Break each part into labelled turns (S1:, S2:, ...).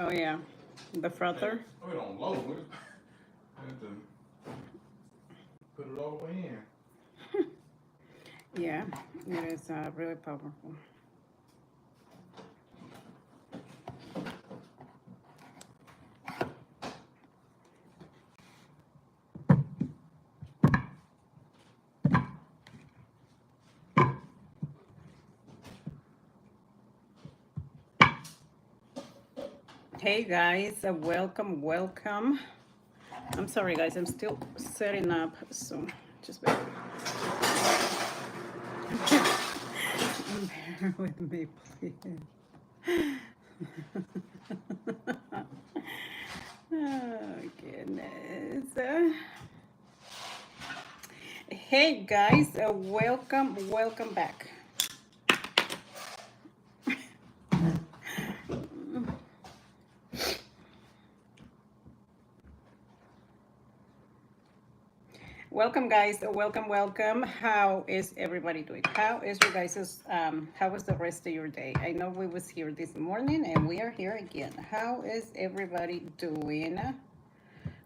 S1: Oh yeah, the frother.
S2: Put it on low. I have to put it all the way in.
S1: Yeah, it is really powerful. Hey guys, welcome, welcome. I'm sorry guys, I'm still setting up, so just bear bear with me, please. Oh goodness. Hey guys, welcome back. Welcome guys, welcome. How is everybody doing? How is your guys's how was the rest of your day? I know we was here this morning and we are here again. How is everybody doing?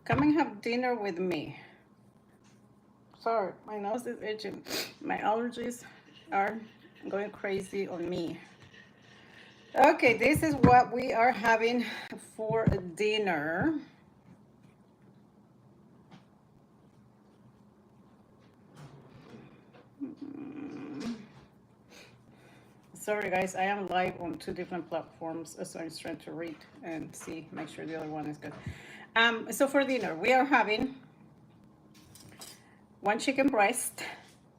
S1: Come and have dinner with me. Sorry, my nose is itching. My allergies are going crazy on me. Okay, this is what we are having for dinner. Sorry guys, I am live on 2 different platforms, so I'm trying to read and see, make sure the other one is good. So for dinner, we are having 1 chicken breast.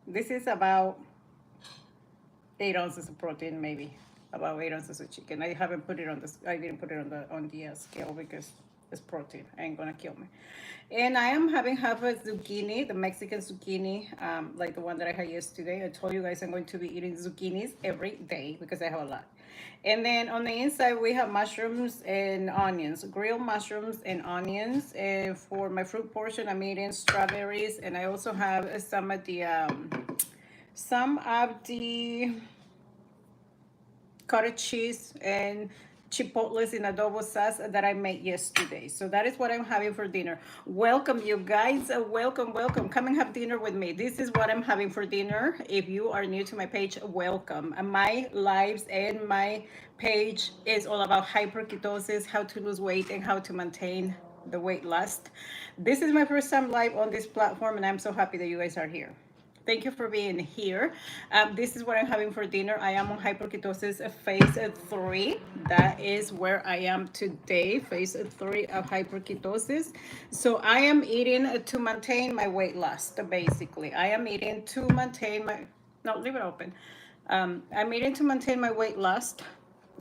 S1: This is about 8 ounces of protein, maybe about 8 ounces of chicken. I haven't put it on the, I didn't put it on the scale because it's protein. Ain't gonna kill me. And I am having half a zucchini, the Mexican zucchini, like the one that I had yesterday. I told you guys I'm going to be eating zucchinis every day because I have a lot. And then on the inside, we have mushrooms and onions, grilled mushrooms and onions. And for my fruit portion, I'm eating strawberries. And I also have some of the cottage cheese and chipotles in adobo sauce that I made yesterday. So that is what I'm having for dinner. Welcome you guys, welcome. Come and have dinner with me. This is what I'm having for dinner. If you are new to my page, welcome. My lives and my page is all about hyperketosis, how to lose weight and how to maintain the weight loss. This is my first time live on this platform and I'm so happy that you guys are here. Thank you for being here. This is what I'm having for dinner. I am on hyperketosis phase 3. That is where I am today, phase 3 of hyperketosis. So I am eating to maintain my weight loss, basically. I am eating to maintain my, no, leave it open. I'm eating to maintain my weight loss.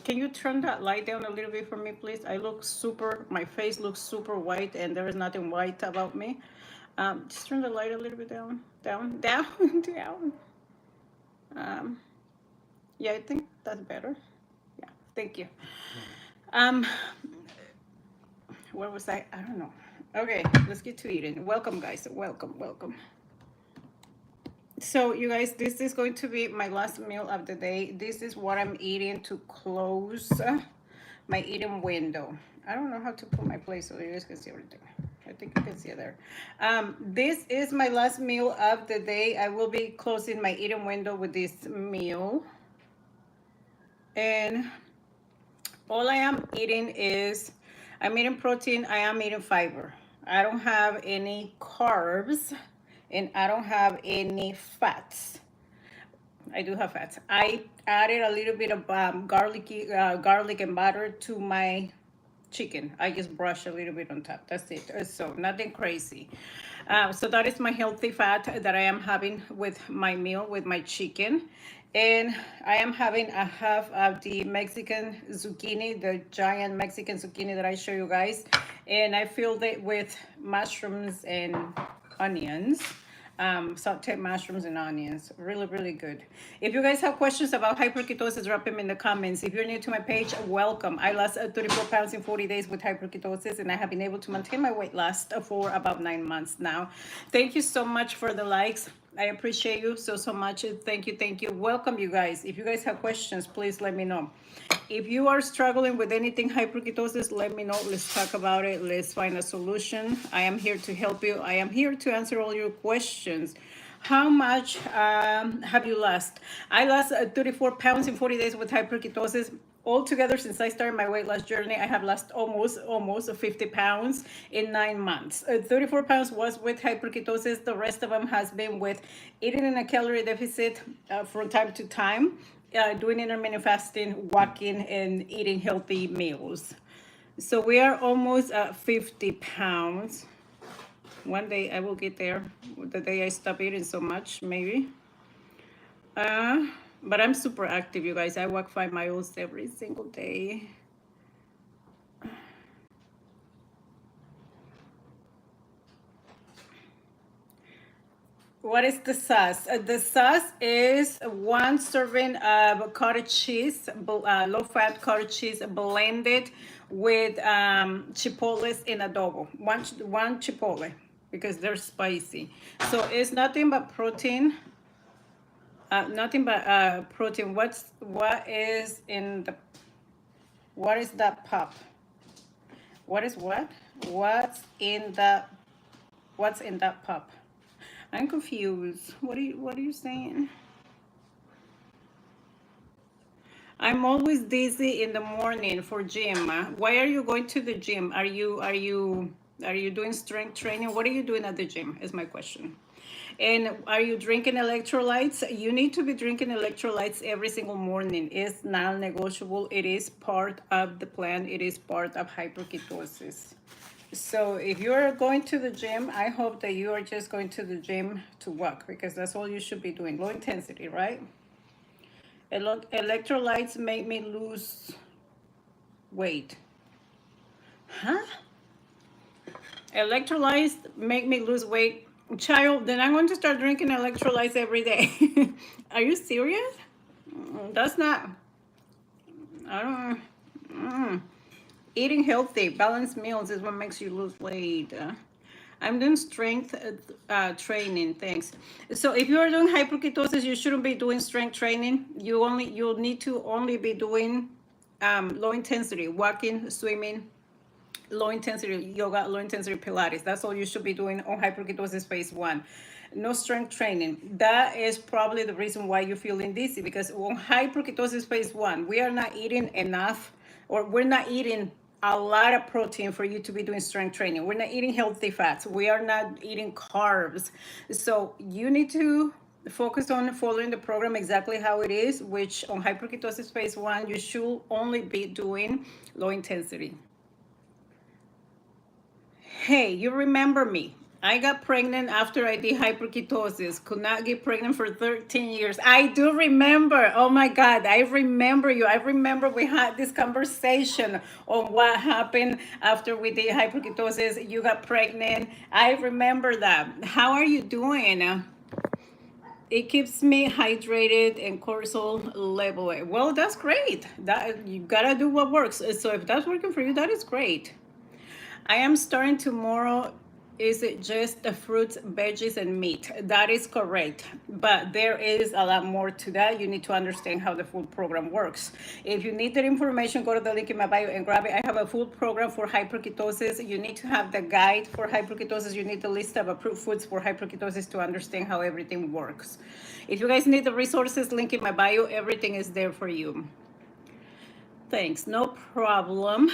S1: Can you turn that light down a little bit for me, please? I look super, my face looks super white and there is nothing white about me. Just turn the light a little bit down. Yeah, I think that's better. Yeah, thank you. Where was I? I don't know. Okay, let's get to eating. Welcome, guys. Welcome. So, you guys, this is going to be my last meal of the day. This is what I'm eating to close my eating window. I don't know how to put my plate so you guys can see everything. I think you can see it there. This is my last meal of the day. I will be closing my eating window with this meal. And all I am eating is, I'm eating protein, I am eating fiber. I don't have any carbs and I don't have any fats. I do have fats. I added a little bit of garlic and butter to my chicken. I just brush a little bit on top. That's it. So nothing crazy. So that is my healthy fat that I am having with my meal, with my chicken. And I am having a half of the Mexican zucchini, the giant Mexican zucchini that I show you guys. And I filled it with mushrooms and onions. Sauteed mushrooms and onions. Really good. If you guys have questions about hyperketosis, drop them in the comments. If you're new to my page, welcome. I lost 34 pounds in 40 days with hyperketosis and I have been able to maintain my weight loss for about 9 months now. Thank you so much for the likes. I appreciate you so much. Thank you, thank you. Welcome, you guys. If you guys have questions, please let me know. If you are struggling with anything hyperketosis, let me know. Let's talk about it. Let's find a solution. I am here to help you. I am here to answer all your questions. How much have you lost? I lost 34 pounds in 40 days with hyperketosis. Altogether, since I started my weight loss journey, I have lost almost 50 pounds in 9 months. 34 pounds was with hyperketosis. The rest of them has been with eating in a calorie deficit from time to time, doing intermittent fasting, walking, and eating healthy meals. So we are almost at 50 pounds. One day I will get there. The day I stop eating so much, maybe. Uh, but I'm super active, you guys. I walk 5 miles every single day. What is the sauce? The sauce is one serving of cottage cheese, low-fat cottage cheese blended with chipotles in adobo. One chipotle because they're spicy. So it's nothing but protein. Nothing but protein. What is that pop? What is what? What's in that pop? I'm confused. What are you saying? I'm always dizzy in the morning for gym. Why are you going to the gym? Are you doing strength training? What are you doing at the gym? Is my question. And are you drinking electrolytes? You need to be drinking electrolytes every single morning. It's non-negotiable. It is part of the plan. It is part of hyperketosis. So if you're going to the gym, I hope that you are just going to the gym to walk because that's all you should be doing. Low intensity, right? Electrolytes make me lose weight. Huh? Electrolytes make me lose weight. Child, then I'm going to start drinking electrolytes every day. Are you serious? That's not, I don't, eating healthy, balanced meals is what makes you lose weight. I'm doing strength training. Thanks. So if you are doing hyperketosis, you shouldn't be doing strength training. You'll need to only be doing low intensity walking, swimming, low intensity yoga, low intensity Pilates. That's all you should be doing on hyperketosis phase one. No strength training. That is probably the reason why you're feeling dizzy because on hyperketosis phase one, we are not eating enough, or we're not eating a lot of protein for you to be doing strength training. We're not eating healthy fats. We are not eating carbs. So you need to focus on following the program exactly how it is, which on hyperketosis phase one, you should only be doing low intensity. Hey, you remember me. I got pregnant after I did hyperketosis. Could not get pregnant for 13 years. I do remember. Oh my God, I remember you. I remember we had this conversation on what happened after we did hyperketosis. You got pregnant. I remember that. How are you doing? It keeps me hydrated and cortisol level. Well, that's great. That you gotta do what works. So if that's working for you, that is great. I am starting tomorrow. Is it just the fruits, veggies, and meat? That is correct. But there is a lot more to that. You need to understand how the food program works. If you need that information, go to the link in my bio and grab it. I have a food program for hyperketosis. You need to have the guide for hyperketosis. You need the list of approved foods for hyperketosis to understand how everything works. If you guys need the resources, link in my bio. Everything is there for you. Thanks. No problem.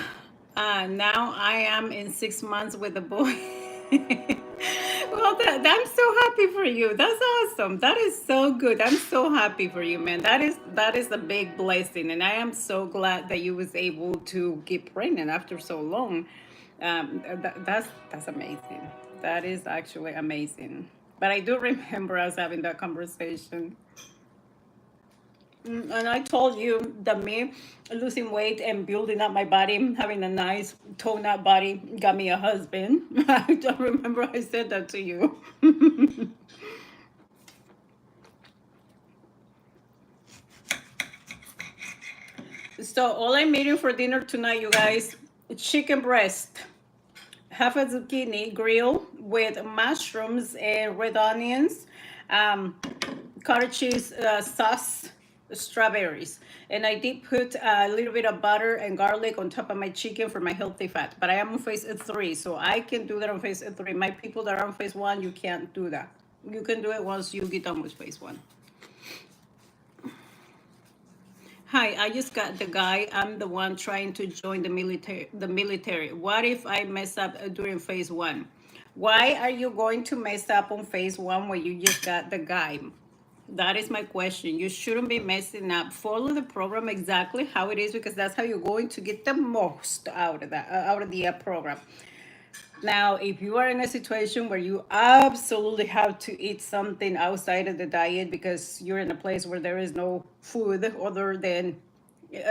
S1: Now I am in 6 months with a boy. Well, I'm so happy for you. That's awesome. That is so good. I'm so happy for you, man. That is a big blessing, and I am so glad that you was able to get pregnant after so long. That's amazing. That is actually amazing. But I do remember us having that conversation. And I told you that me losing weight and building up my body, having a nice toned up body, got me a husband. I don't remember I said that to you. So all I'm eating for dinner tonight, you guys, chicken breast, half a zucchini grilled with mushrooms and red onions, cottage cheese sauce, strawberries. And I did put a little bit of butter and garlic on top of my chicken for my healthy fat. But I am on phase 3, so I can do that on phase 3. My people that are on phase 1, you can't do that. You can do it once you get done with phase 1. Hi, I just got the guy. I'm the one trying to join the military. What if I mess up during phase 1? Why are you going to mess up on phase 1 when you just got the guy? That is my question. You shouldn't be messing up. Follow the program exactly how it is, because that's how you're going to get the most out of that, out of the program. Now, if you are in a situation where you absolutely have to eat something outside of the diet because you're in a place where there is no food other than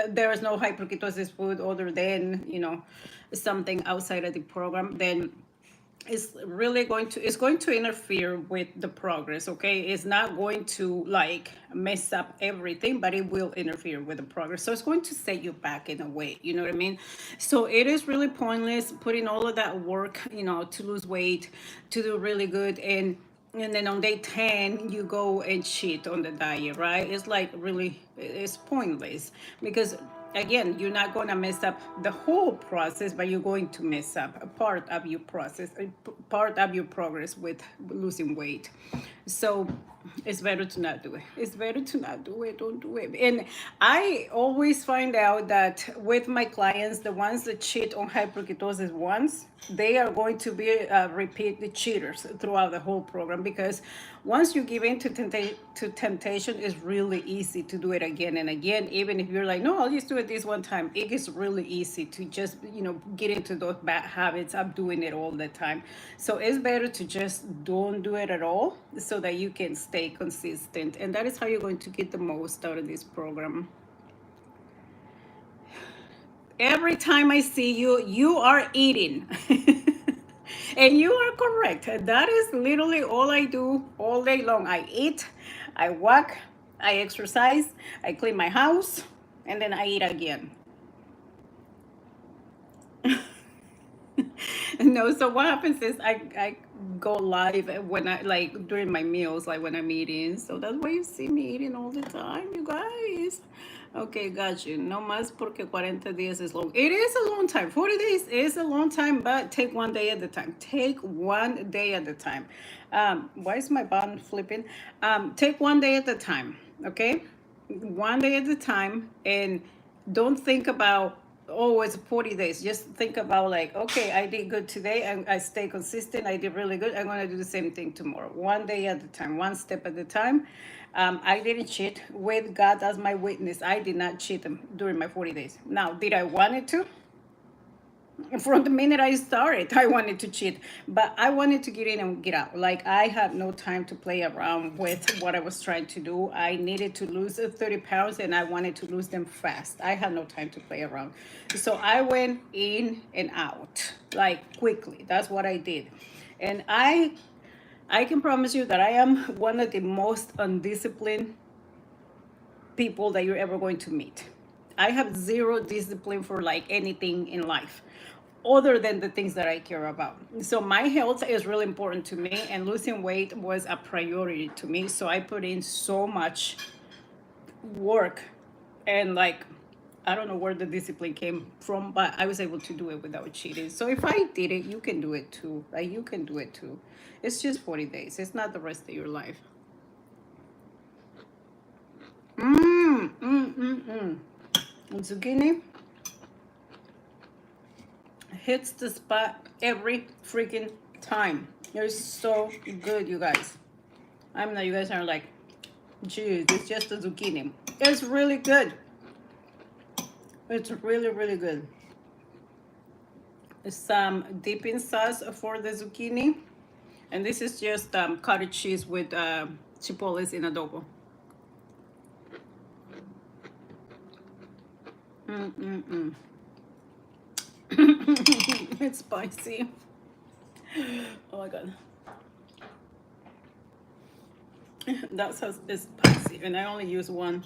S1: there is no hyperketosis food other than, something outside of the program, then it's going to interfere with the progress. Okay, it's not going to like mess up everything, but it will interfere with the progress, so it's going to set you back in a way, you know what I mean? So it is really pointless putting all of that work, to lose weight, to do really good, and then on day 10 you go and cheat on the diet, right? It's like really, it's pointless, because again, you're not going to mess up the whole process, but you're going to mess up a part of your process, a part of your progress with losing weight. So it's better to not do it. It's better to not do it. Don't do it. And I always find out that with my clients, the ones that cheat on hyperketosis once, they are going to be repeat the cheaters throughout the whole program, because once you give in to temptation, it's really easy to do it again and again. Even if you're like, no, I'll just do it this one time, it is really easy to just get into those bad habits of doing it all the time. So it's better to just don't do it at all, so that you can stay consistent, and that is how you're going to get the most out of this program. Every time I see you, you are eating. And you are correct. That is literally all I do all day long. I eat, I walk, I exercise, I clean my house, and then I eat again. No, so what happens is I go live when I like during my meals, like when I'm eating. So that's why you see me eating all the time, you guys. Okay, got you. No más porque 40 días is long. It is a long time. 40 days is a long time, but take one day at a time. Take one day at a time. Why is my button flipping? Take one day at a time, okay? One day at a time, and don't think about, oh, it's 40 days. Just think about like, okay, I did good today, and I stay consistent, I did really good, I'm going to do the same thing tomorrow. One day at a time, one step at a time. I didn't cheat. With God as my witness, I did not cheat them during my 40 days. Now, did I want it to? From the minute I started, I wanted to cheat, but I wanted to get in and get out. Like, I had no time to play around with what I was trying to do. I needed to lose 30 pounds, and I wanted to lose them fast. I had no time to play around. So I went in and out, like, quickly. That's what I did. And I can promise you that I am one of the most undisciplined people that you're ever going to meet. I have zero discipline for like anything in life other than the things that I care about. So my health is really important to me, and losing weight was a priority to me. So I put in so much work, and like, I don't know where the discipline came from, but I was able to do it without cheating. So if I did it, you can do it too. Like, you can do it too. It's just 40 days. It's not the rest of your life. Zucchini hits the spot every freaking time. It's so good, you guys. I'm not, you guys are like, geez, it's just a zucchini. It's really good. It's really, really good. Some dipping sauce for the zucchini. And this is just cottage cheese with chipotles in adobo. It's spicy. Oh my god. That sauce is spicy, and I only use one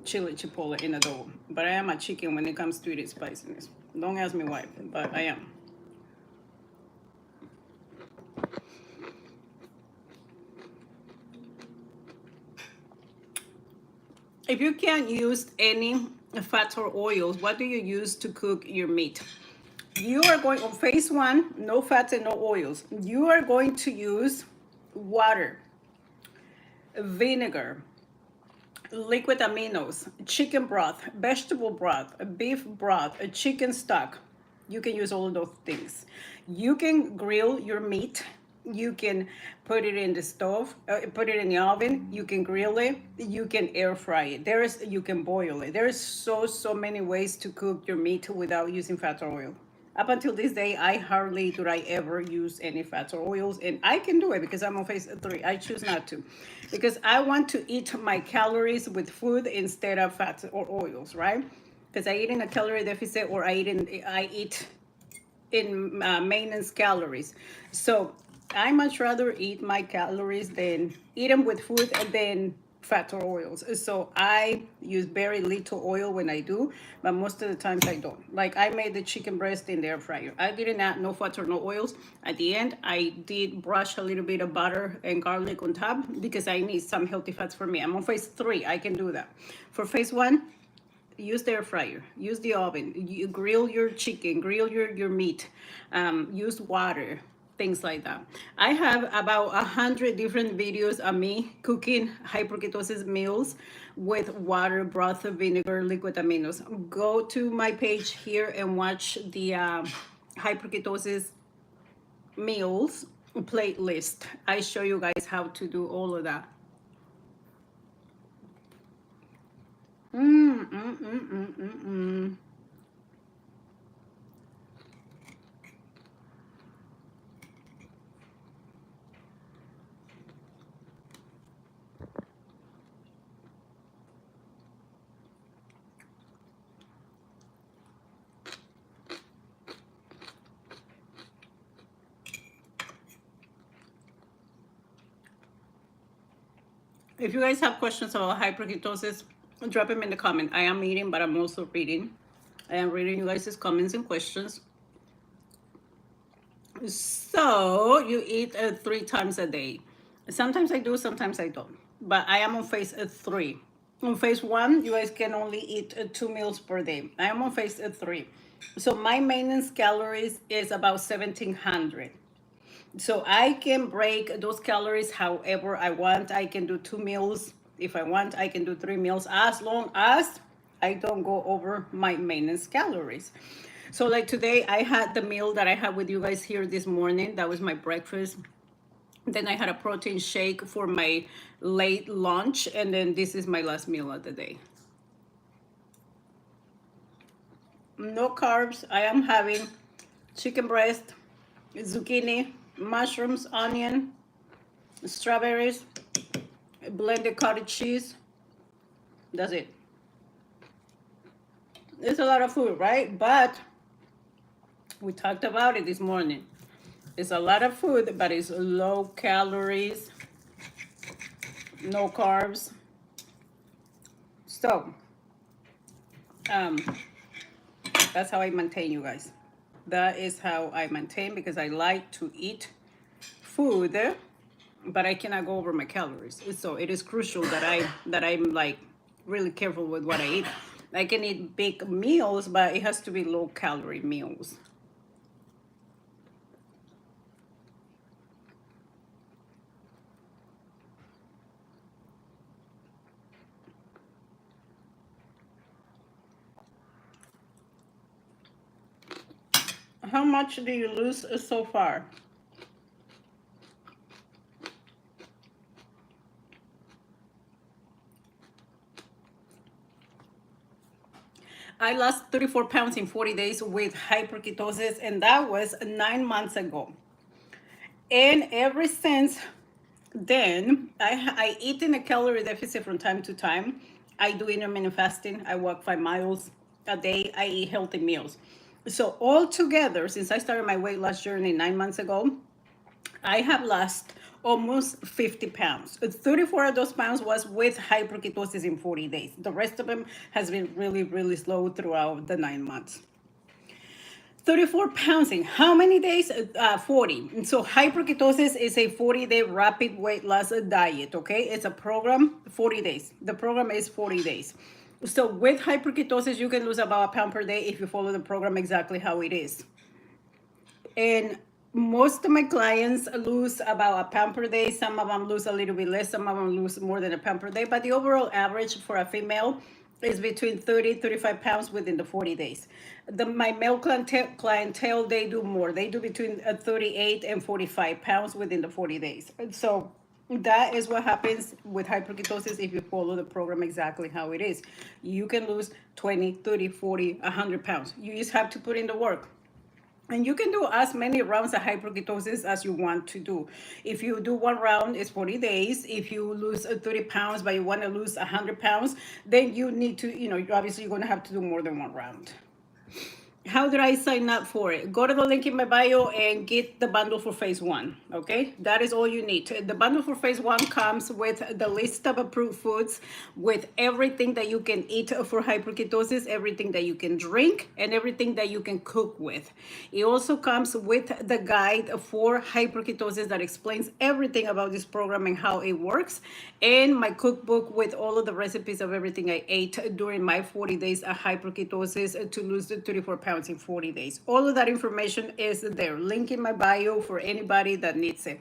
S1: chili chipotle in adobo. But I am a chicken when it comes to eating spiciness. Don't ask me why, but I am. if you can't use any fats or oils, what do you use to cook your meat? You are going on phase one, no fats and no oils. You are going to use water, vinegar, liquid aminos, chicken broth, vegetable broth, beef broth, a chicken stock. You can use all of those things. You can grill your meat. You can put it in the stove, put it in the oven. You can grill it. You can air fry it. You can boil it. There is so many ways to cook your meat without using fat or oil. Up until this day, I hardly do I ever use any fats or oils, and I can do it because I'm on phase three. I choose not to, because I want to eat my calories with food instead of fats or oils, right? Because I eat in a calorie deficit, or I eat in maintenance calories. So I much rather eat my calories than eat them with food and then fat or oils. So I use very little oil when I do, but most of the times I don't. Like I made the chicken breast in the air fryer. I didn't add no fats or no oils. At the end, I did brush a little bit of butter and garlic on top because I need some healthy fats for me. I'm on phase three. I can do that. For phase one, use the air fryer, use the oven, you grill your chicken, grill your meat, use water, things like that. I have about 100 different videos of me cooking hyperketosis meals with water, broth, vinegar, liquid aminos. Go to my page here and watch the hyperketosis meals playlist. I show you guys how to do all of that. Mm, mm, mm, mm, mm, mm. If you guys have questions about hyperketosis, drop them in the comment. I am eating, but I'm also reading. I am reading you guys' comments and questions. So you eat 3 times a day. Sometimes I do, sometimes I don't. But I am on phase three. On phase one, you guys can only eat 2 meals per day. I am on phase three. So my maintenance calories is about 1,700. So I can break those calories however I want. I can do 2 meals if I want. I can do 3 meals as long as I don't go over my maintenance calories. So like today, I had the meal that I had with you guys here this morning. That was my breakfast. Then I had a protein shake for my late lunch. And then this is my last meal of the day. No carbs. I am having chicken breast, zucchini, mushrooms, onion, strawberries, blended cottage cheese. That's it. It's a lot of food, right? But we talked about it this morning. It's a lot of food, but it's low calories, no carbs. So, um, that's how I maintain, you guys. That is how I maintain, because I like to eat food, but I cannot go over my calories. So it is crucial that I'm like really careful with what I eat. I can eat big meals, but it has to be low calorie meals. How much do you lose so far? I lost 34 pounds in 40 days with hyperketosis, and that was 9 months ago. And ever since then, I eat in a calorie deficit from time to time. I do intermittent fasting. I walk 5 miles a day. I eat healthy meals. So altogether, since I started my weight loss journey 9 months ago, I have lost almost 50 pounds. 34 of those pounds was with hyperketosis in 40 days. The rest of them has been really, really slow throughout the 9 months. 34 pounds in how many days? 40. And so hyperketosis is a 40-day rapid weight loss diet, okay? It's a program, 40 days. The program is 40 days. So with hyperketosis, you can lose about a pound per day if you follow the program exactly how it is. And most of my clients lose about a pound per day. Some of them lose a little bit less. Some of them lose more than a pound per day. But the overall average for a female is between 35 pounds within the 40 days. My male clientele, they do more. They do between 38 and 45 pounds within the 40 days. And so that is what happens with hyperketosis if you follow the program exactly how it is. You can lose 20, 30, 40, 100 pounds. You just have to put in the work. And you can do as many rounds of hyperketosis as you want to do. If you do one round, it's 40 days. If you lose 30 pounds, but you want to lose 100 pounds, then you need to, obviously you're going to have to do more than one round. How did I sign up for it? Go to the link in my bio and get the bundle for phase one, okay? That is all you need. The bundle for phase one comes with the list of approved foods, with everything that you can eat for hyperketosis, everything that you can drink, and everything that you can cook with. It also comes with the guide for hyperketosis that explains everything about this program and how it works, and my cookbook with all of the recipes of everything I ate during my 40 days of hyperketosis to lose the 34 pounds in 40 days. All of that information is there. Link in my bio for anybody that needs it.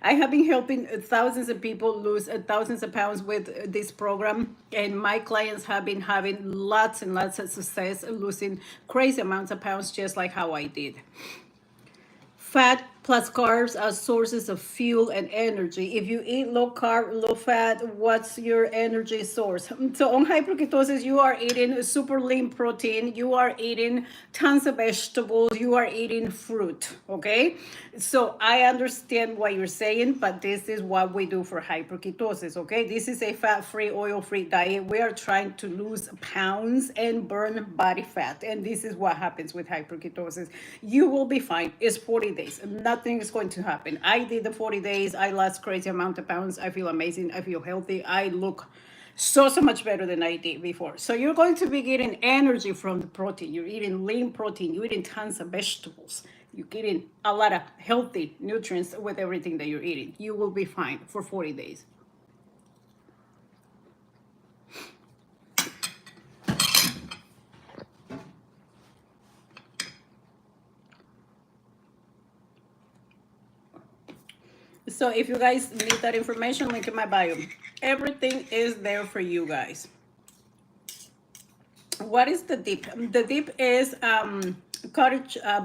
S1: I have been helping thousands of people lose thousands of pounds with this program, and my clients have been having lots and lots of success losing crazy amounts of pounds, just like how I did. Fat plus carbs are sources of fuel and energy. If you eat low carb, low fat, what's your energy source? So on hyperketosis, you are eating super lean protein, you are eating tons of vegetables, you are eating fruit, okay? So I understand what you're saying, but this is what we do for hyperketosis, okay? This is a fat-free, oil-free diet. We are trying to lose pounds and burn body fat, and this is what happens with hyperketosis. You will be fine. It's 40 days. Nothing is going to happen. I did the 40 days. I lost crazy amount of pounds. I feel amazing. I feel healthy. I look so much better than I did before. So you're going to be getting energy from the protein. You're eating lean protein. You're eating tons of vegetables. You're getting a lot of healthy nutrients with everything that you're eating. You will be fine for 40 days. So if you guys need that information, link in my bio. Everything is there for you guys. What is the dip? The dip is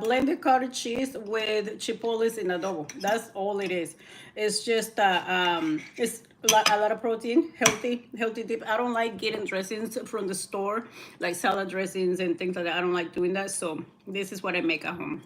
S1: blended cottage cheese with chipotles in adobo. That's all it is. It's just it's a lot of protein, healthy dip. I don't like getting dressings from the store, like salad dressings and things like that. I don't like doing that. So this is what I make at home.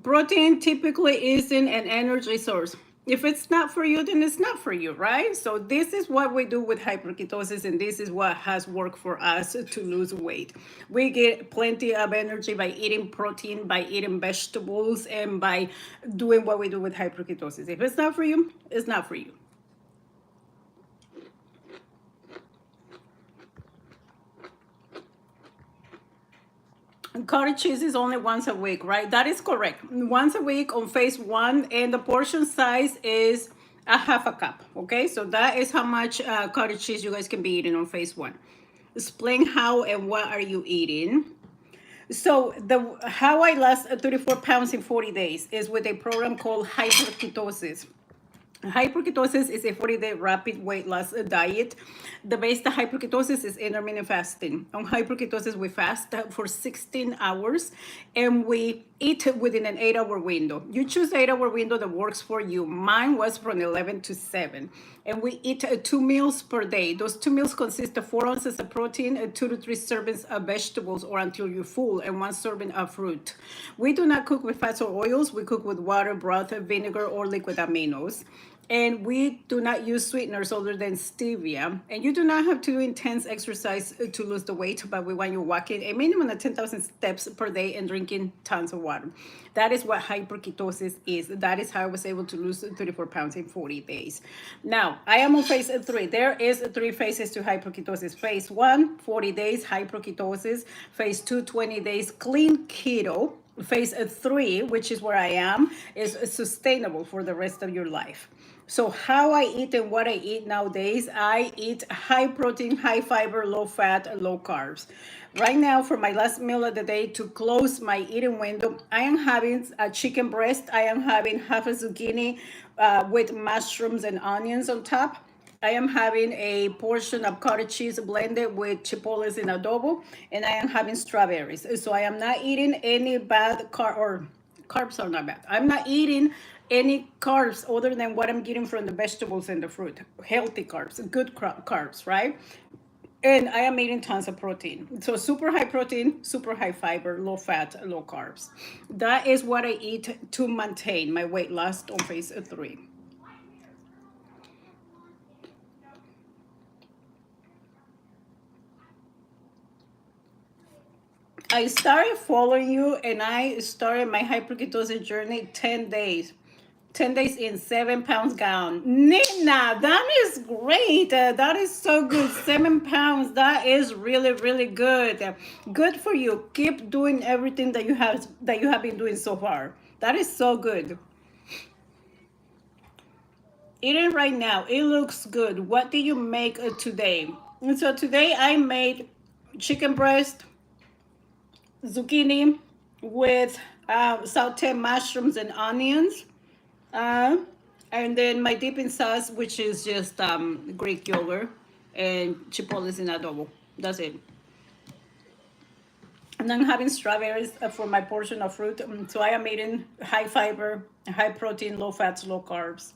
S1: Protein typically isn't an energy source. If it's not for you, then it's not for you, right? So this is what we do with hyperketosis, and this is what has worked for us to lose weight. We get plenty of energy by eating protein, by eating vegetables, and by doing what we do with hyperketosis. If it's not for you, it's not for you. Cottage cheese is only once a week, right? That is correct. Once a week on phase one, and the portion size is a half a cup, okay? So that is how much cottage cheese you guys can be eating on phase one. Explain how and what are you eating. So how I lost 34 pounds in 40 days is with a program called hyperketosis. Hyperketosis is a 40-day rapid weight loss diet. The base to hyperketosis is intermittent fasting. On hyperketosis, we fast for 16 hours and we eat within an 8-hour window. You choose the 8-hour window that works for you. Mine was from 11 to 7. And we eat 2 meals per day. Those 2 meals consist of 4 ounces of protein, 2 to 3 servings of vegetables or until you're full, and 1 serving of fruit. We do not cook with fats or oils. We cook with water, broth, vinegar, or liquid aminos. And we do not use sweeteners other than stevia. And you do not have to do intense exercise to lose the weight, but we want you walking a minimum of 10,000 steps per day and drinking tons of water. That is what hyperketosis is. That is how I was able to lose 34 pounds in 40 days. Now, I am on phase 3. There is 3 phases to hyperketosis. Phase 1, 40 days hyperketosis. Phase 2, 20 days clean keto. Phase 3, which is where I am, is sustainable for the rest of your life. So how I eat and what I eat nowadays, I eat high protein, high fiber, low fat, low carbs. Right now, for my last meal of the day, to close my eating window, I am having a chicken breast. I am having half a zucchini with mushrooms and onions on top. I am having a portion of cottage cheese blended with chipotles in adobo, and I am having strawberries. So I am not eating any bad carbs are not bad. I'm not eating any carbs other than what I'm getting from the vegetables and the fruit. Healthy carbs, good carbs, right? And I am eating tons of protein. So super high protein, super high fiber, low fat, low carbs. That is what I eat to maintain my weight loss on phase 3. I started following you and I started my hyperketosis journey 10 days. 10 days in, 7 pounds down. Nina, that is great. That is so good. 7 pounds. That is really, really good. Good for you. Keep doing everything that you have been doing so far. That is so good. Eating right now. It looks good. What did you make today? And so today I made chicken breast, zucchini with sauteed mushrooms and onions. Uh, and then my dipping sauce, which is just Greek yogurt and chipotles in adobo. That's it. And I'm having strawberries for my portion of fruit. So I am eating high fiber, high protein, low fats, low carbs.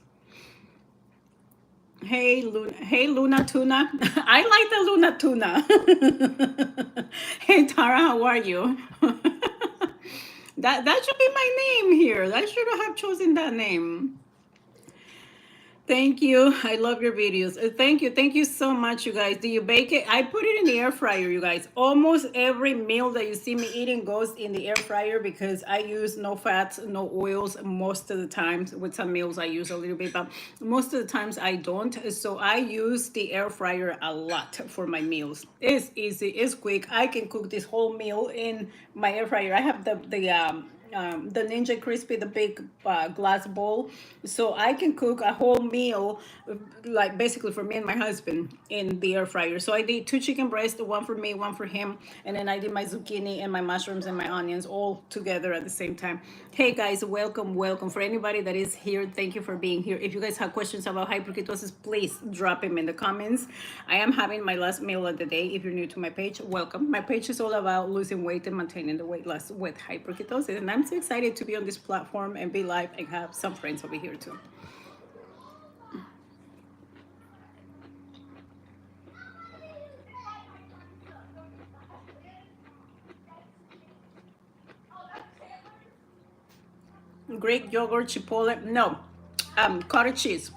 S1: Hey Luna Tuna. I like the Luna Tuna. Hey Tara, how are you? That should be my name here. I should have chosen that name. Thank you. I love your videos. Thank you so much, you guys. Do you bake it? I put it in the air fryer, you guys. Almost every meal that you see me eating goes in the air fryer because I use no fats, no oils most of the times. With some meals, I use a little bit, but most of the times I don't. So I use the air fryer a lot for my meals. It's easy. It's quick. I can cook this whole meal in my air fryer. I have the Ninja Crispy, the big glass bowl. So I can cook a whole meal, like basically for me and my husband in the air fryer. So I did 2 chicken breasts, one for me, one for him. And then I did my zucchini and my mushrooms and my onions all together at the same time. Hey guys, welcome, welcome. For anybody that is here, thank you for being here. If you guys have questions about hyperketosis, please drop them in the comments. I am having my last meal of the day. If you're new to my page, welcome. My page is all about losing weight and maintaining the weight loss with hyperketosis. And I'm so excited to be on this platform and be live and have some friends over here too. Greek yogurt, chipotle, no, cottage cheese,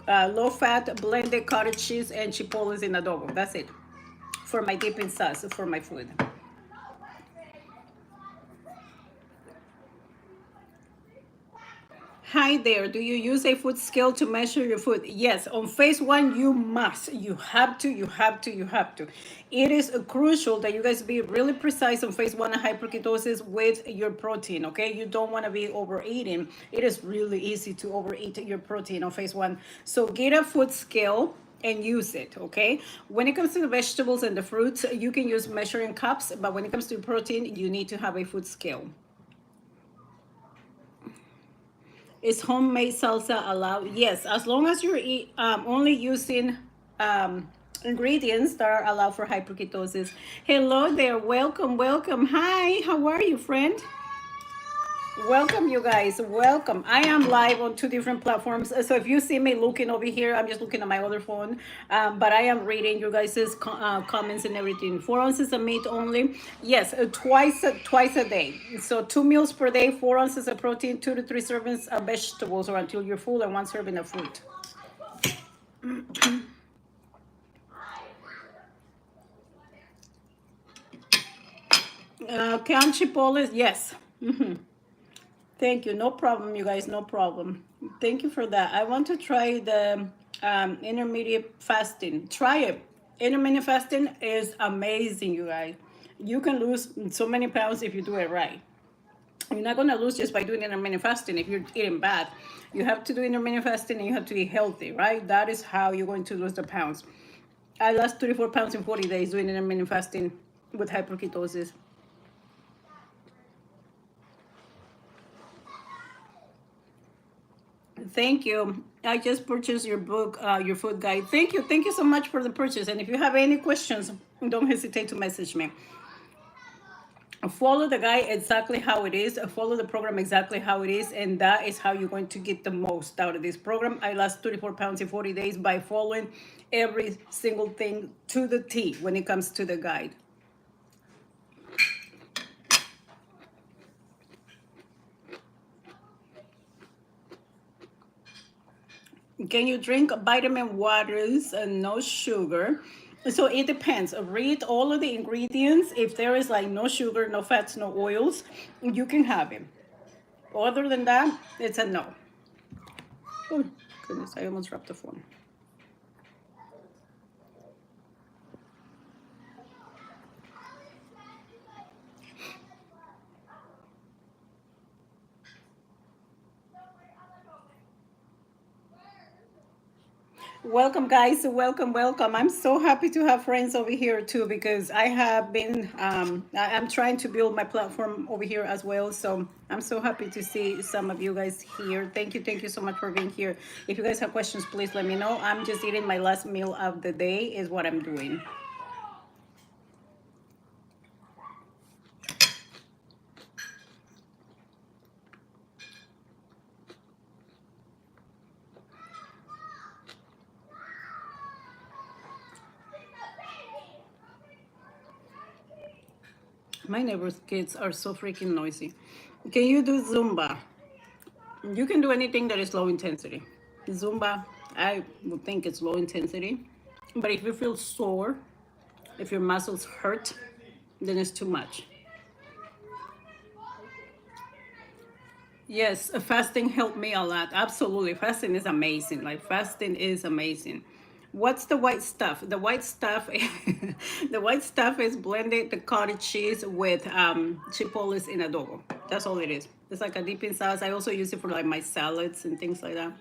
S1: low fat blended cottage cheese and chipotles in adobo. That's it for my dipping sauce for my food. Hi there. Do you use a food scale to measure your food? Yes. On phase 1, you must. You have to, you have to, you have to. It is crucial that you guys be really precise on phase 1 of hyperketosis with your protein, okay? You don't want to be overeating. It is really easy to overeat your protein on phase 1. So get a food scale and use it, okay? When it comes to the vegetables and the fruits, you can use measuring cups, but when it comes to protein, you need to have a food scale. Is homemade salsa allowed? Yes, as long as you're only using ingredients that are allowed for hyperketosis. Hello there, welcome, welcome. Hi, how are you, friend? Welcome, you guys. Welcome. I am live on two different platforms. So if you see me looking over here, I'm just looking at my other phone. But I am reading your guys' comments and everything. 4 ounces of meat only. Yes, twice a day. So 2 meals per day, 4 ounces of protein, 2 to 3 servings of vegetables or until you're full, and 1 serving of fruit. Count chipotle, yes. Thank you. No problem, you guys. No problem. Thank you for that. I want to try the intermediate fasting. Try it. Intermittent fasting is amazing, you guys. You can lose so many pounds if you do it right. You're not going to lose just by doing intermittent fasting if you're eating bad. You have to do intermittent fasting and you have to eat healthy, right? That is how you're going to lose the pounds. I lost 34 pounds in 40 days doing intermittent fasting with hyperketosis. Thank you. I just purchased your book, your food guide. Thank you. Thank you so much for the purchase. And if you have any questions, don't hesitate to message me. Follow the guide exactly how it is. Follow the program exactly how it is. And that is how you're going to get the most out of this program. I lost 34 pounds in 40 days by following every single thing to the T when it comes to the guide. Can you drink vitamin waters and no sugar? So it depends. Read all of the ingredients. If there is like no sugar, no fats, no oils, you can have it. Other than that, it's a no. Oh, goodness, I almost dropped the phone. Welcome, guys. Welcome, welcome. I'm so happy to have friends over here too because I have been, I'm trying to build my platform over here as well. So I'm so happy to see some of you guys here. Thank you. Thank you so much for being here. If you guys have questions, please let me know. I'm just eating my last meal of the day, is what I'm doing. My neighbor's kids are so freaking noisy. Can you do Zumba? You can do anything that is low intensity. Zumba, I would think it's low intensity. But if you feel sore, if your muscles hurt, then it's too much. Yes, fasting helped me a lot. Absolutely. Fasting is amazing. Like fasting is amazing. What's the white stuff? The white stuff the white stuff is blended the cottage cheese with chipotles in adobo. That's all it is. It's like a dipping sauce. I also use it for like my salads and things like that.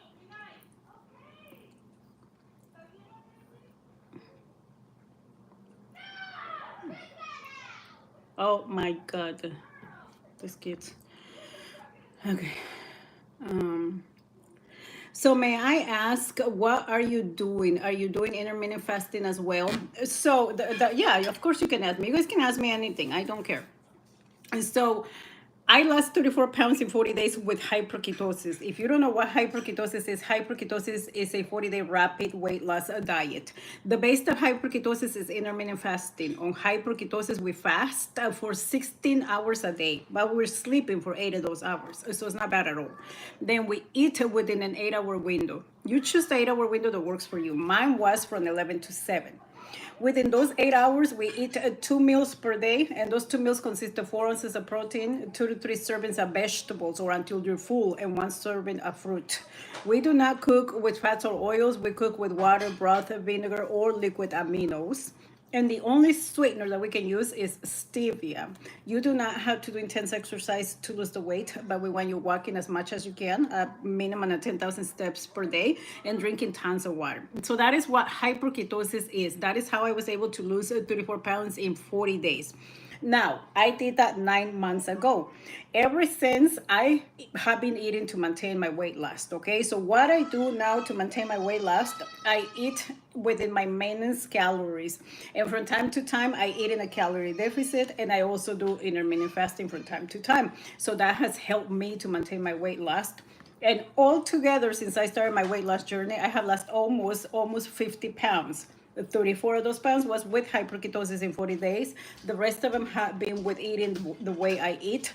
S1: Oh my god. These kids. Okay. Um So may I ask, what are you doing? Are you doing intermittent fasting as well? So yeah, of course you can ask me. You guys can ask me anything. I don't care. And so I lost 34 pounds in 40 days with hyperketosis. If you don't know what hyperketosis is a 40-day rapid weight loss diet. The base of hyperketosis is intermittent fasting. On hyperketosis, we fast for 16 hours a day, but we're sleeping for 8 of those hours. So it's not bad at all. Then we eat within an 8-hour window. You choose the 8-hour window that works for you. Mine was from 11 to 7. Within those 8 hours, we eat 2 meals per day, and those 2 meals consist of 4 ounces of protein, 2 to 3 servings of vegetables or until you're full, and 1 serving of fruit. We do not cook with fats or oils. We cook with water, broth, vinegar, or liquid aminos. And the only sweetener that we can use is stevia. You do not have to do intense exercise to lose the weight, but we want you walking as much as you can, a minimum of 10,000 steps per day, and drinking tons of water. So that is what hyperketosis is. That is how I was able to lose 34 pounds in 40 days. Now, I did that 9 months ago. Ever since, I have been eating to maintain my weight loss. Okay, so what I do now to maintain my weight loss, I eat within my maintenance calories. And from time to time, I eat in a calorie deficit, and I also do intermittent fasting from time to time. So that has helped me to maintain my weight loss. And altogether, since I started my weight loss journey, I have lost almost 50 pounds. 34 of those pounds was with hyperketosis in 40 days. The rest of them have been with eating the way I eat.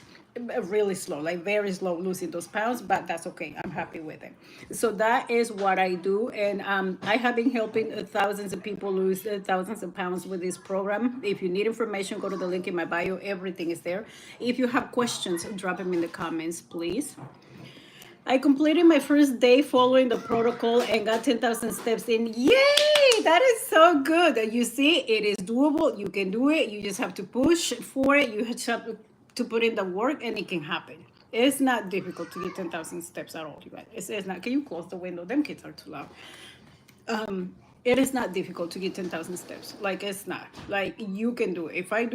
S1: Really slow, like very slow losing those pounds, but that's okay. I'm happy with it. So that is what I do. And I have been helping thousands of people lose thousands of pounds with this program. If you need information, go to the link in my bio. Everything is there. If you have questions, drop them in the comments, please. I completed my first day following the protocol and got 10,000 steps in. Yay! That is so good. You see, it is doable. You can do it. You just have to push for it. You just have to put in the work, and it can happen. It's not difficult to get 10,000 steps at all, you guys. It's not. Can you close the window? Them kids are too loud. It is not difficult to get 10,000 steps. Like, it's not. Like, you can do it. If I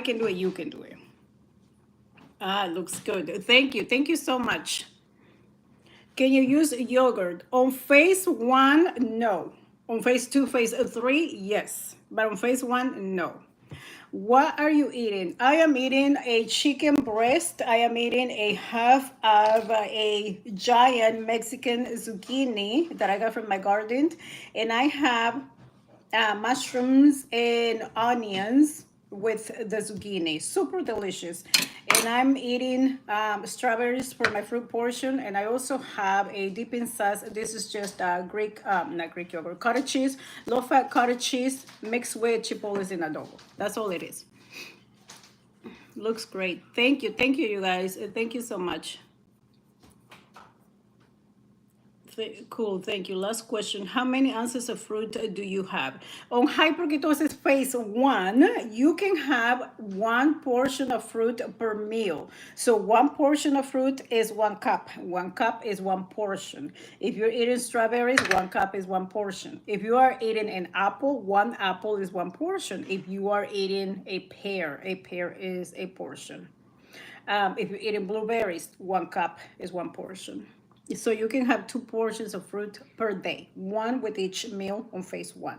S1: can do it, you can do it. Ah, looks good. Thank you. Thank you so much. Can you use yogurt? On phase one, no. On phase two, phase three, yes. But on phase one, no. What are you eating? I am eating a chicken breast. I am eating a half of a giant Mexican zucchini that I got from my garden. And I have mushrooms and onions with the zucchini. Super delicious. And I'm eating strawberries for my fruit portion. And I also have a dipping sauce. This is just Greek, not Greek yogurt, cottage cheese, low-fat cottage cheese mixed with chipotles in adobo. That's all it is. Looks great. Thank you. Thank you, you guys. Thank you so much. Cool, thank you. Last question. How many ounces of fruit do you have? On hyperketosis phase one, you can have one portion of fruit per meal. So one portion of fruit is 1 cup. 1 cup is one portion. If you're eating strawberries, 1 cup is one portion. If you are eating an apple, one apple is one portion. If you are eating a pear is a portion. If you're eating blueberries, 1 cup is one portion. So you can have 2 portions of fruit per day, one with each meal on phase one.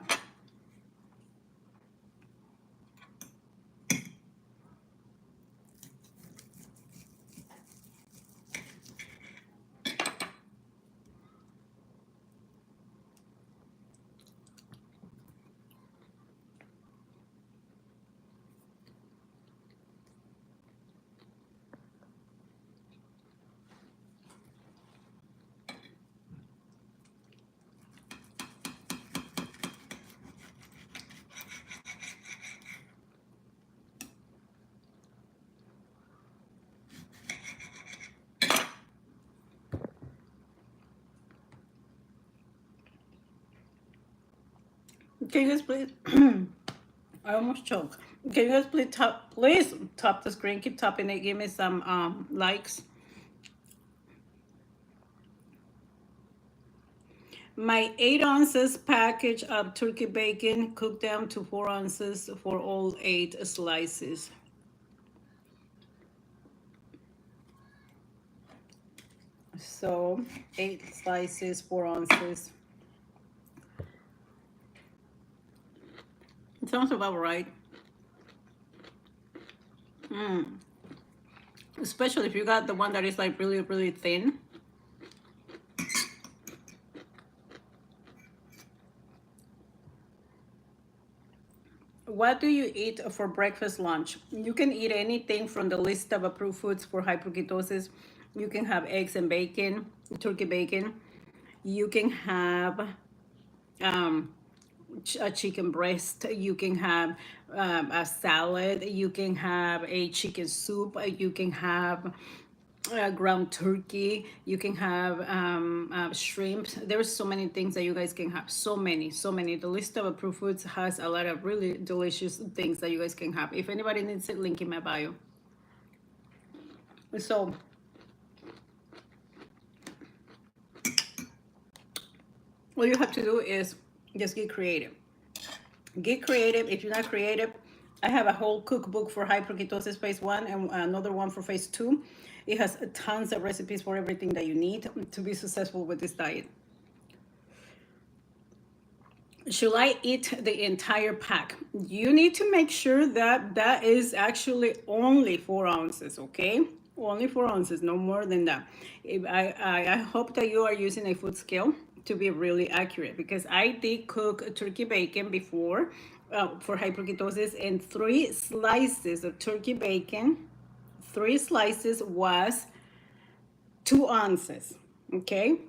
S1: Can you guys please? I almost choked. Can you guys please top the screen? Keep tapping it. Give me some likes. My 8 ounces package of turkey bacon cooked down to 4 ounces for all 8 slices. So 8 slices, 4 ounces. It sounds about right. Especially if you got the one that is like really, really thin. What do you eat for breakfast, lunch? You can eat anything from the list of approved foods for hyperketosis. You can have eggs and bacon, turkey bacon. You can have a chicken breast. You can have a salad. You can have a chicken soup. You can have ground turkey. You can have shrimp. There's so many things that you guys can have. So many. The list of approved foods has a lot of really delicious things that you guys can have. If anybody needs it, link in my bio. So all you have to do is just get creative. Get creative. If you're not creative, I have a whole cookbook for hyperketosis phase 1 and another one for phase 2. It has tons of recipes for everything that you need to be successful with this diet. Should I eat the entire pack? You need to make sure that that is actually only 4 ounces, okay? Only 4 ounces, no more than that. I hope that you are using a food scale to be really accurate, because I did cook turkey bacon before for hyperketosis, and 3 slices of turkey bacon, 3 slices was 2 ounces, okay?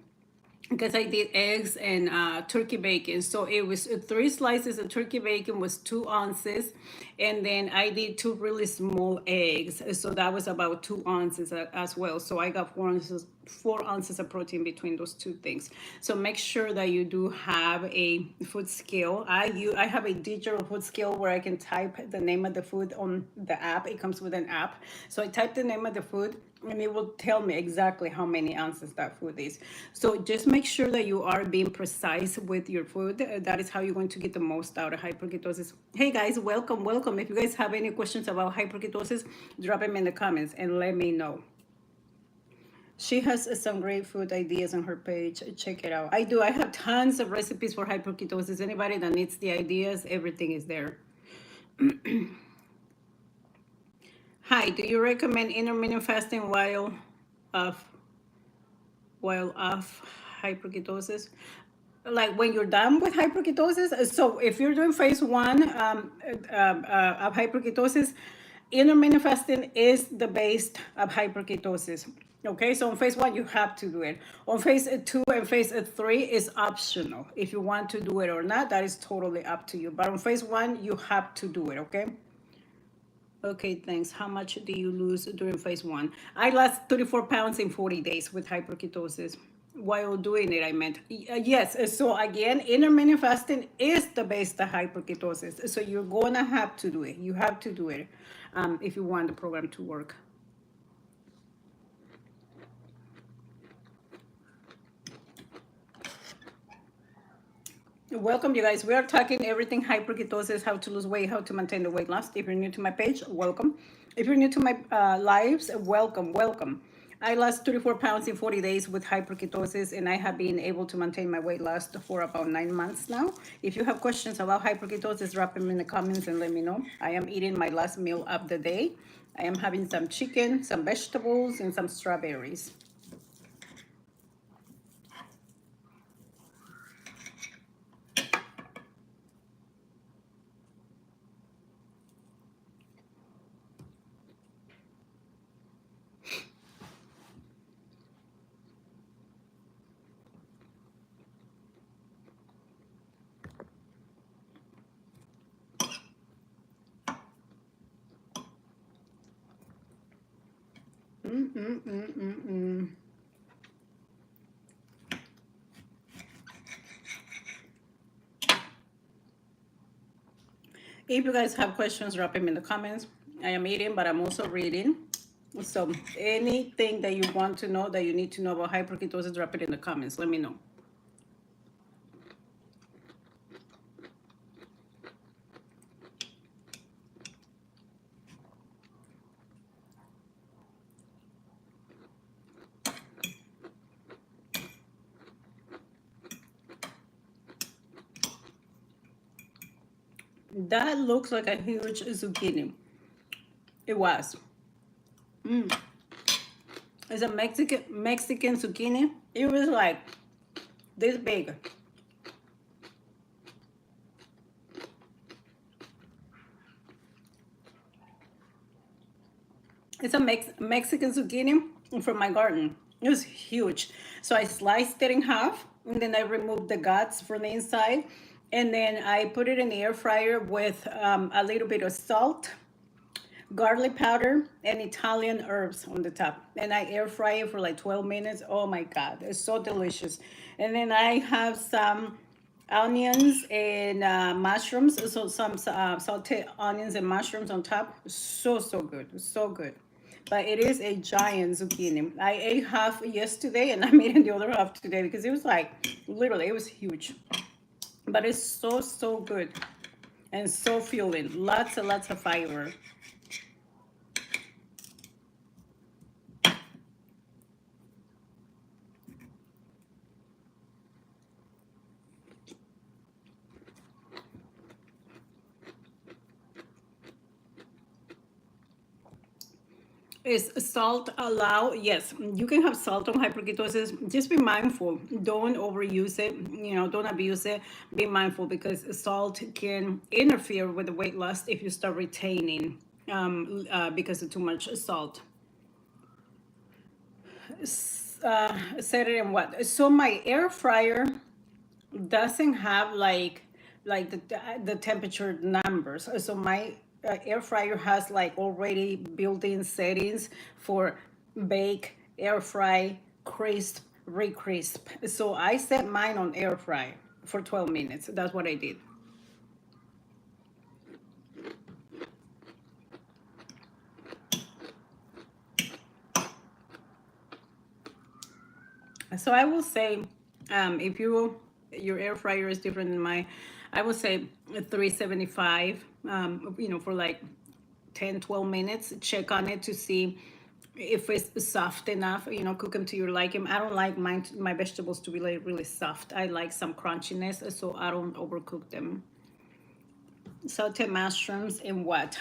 S1: Because I did eggs and turkey bacon. So it was 3 slices of turkey bacon was 2 ounces. And then I did 2 really small eggs. So that was about 2 ounces as well. So I got 4 ounces of protein between those two things. So make sure that you do have a food scale. I have a digital food scale where I can type the name of the food on the app. It comes with an app. So I type the name of the food and it will tell me exactly how many ounces that food is. So just make sure that you are being precise with your food. That is how you're going to get the most out of hyperketosis. Hey guys, welcome, welcome. If you guys have any questions about hyperketosis, drop them in the comments and let me know. She has some great food ideas on her page. Check it out. I do. I have tons of recipes for hyperketosis. Anybody that needs the ideas, everything is there. Hi, do you recommend intermittent fasting of off hyperketosis? Like when you're done with hyperketosis? So if you're doing phase 1 of hyperketosis, intermittent fasting is the base of hyperketosis. Okay, so on phase 1 you have to do it. On phase 2 and phase 3 is optional. If you want to do it or not, that is totally up to you. But on phase 1 you have to do it. Okay. Okay, thanks. How much do you lose during phase 1? I lost 34 pounds in 40 days with hyperketosis. While doing it, I meant. Yes, so again, intermittent fasting is the base of hyperketosis. So you're going to have to do it. You have to do it if you want the program to work. Welcome, you guys. We are talking everything hyperketosis, how to lose weight, how to maintain the weight loss. If you're new to my page, welcome. If you're new to my lives, welcome, welcome. I lost 34 pounds in 40 days with hyperketosis, and I have been able to maintain my weight loss for about 9 months now. If you have questions about hyperketosis, drop them in the comments and let me know. I am eating my last meal of the day. I am having some chicken, some vegetables, and some strawberries. If you guys have questions, drop them in the comments. I am eating, but I'm also reading. So anything that you want to know, that you need to know about hyperketosis, drop it in the comments. Let me know. That looks like a huge zucchini. It was. It's a Mexican zucchini. It was like this big. It's a Mexican zucchini from my garden. It was huge. So I sliced it in half, and then I removed the guts from the inside, and then I put it in the air fryer with a little bit of salt, garlic powder, and Italian herbs on the top. And I air fry it for like 12 minutes. Oh my God, it's so delicious. And then I have some onions and mushrooms. So some sauteed onions and mushrooms on top. So, so good, so good. But it is a giant zucchini. I ate half yesterday and I'm eating the other half today because it was like, literally, it was huge. But it's so, so good. and so filling. Lots and lots of fiber. Is salt allowed? Yes, you can have salt on hyperketosis. Just be mindful. Don't overuse it. Don't abuse it. Be mindful because salt can interfere with the weight loss if you start retaining because of too much salt. Set it in what? So my air fryer doesn't have like the temperature numbers. So my air fryer has like already built-in settings for bake, air fry, crisp, re-crisp. So I set mine on air fry for 12 minutes. That's what I did. So I will say, if your air fryer is different than mine, I would say 375. For like 10, 12 minutes. Check on it to see if it's soft enough. Cook them to your liking. I don't like my vegetables to be like really soft. I like some crunchiness, so I don't overcook them. Sauteed mushrooms in what?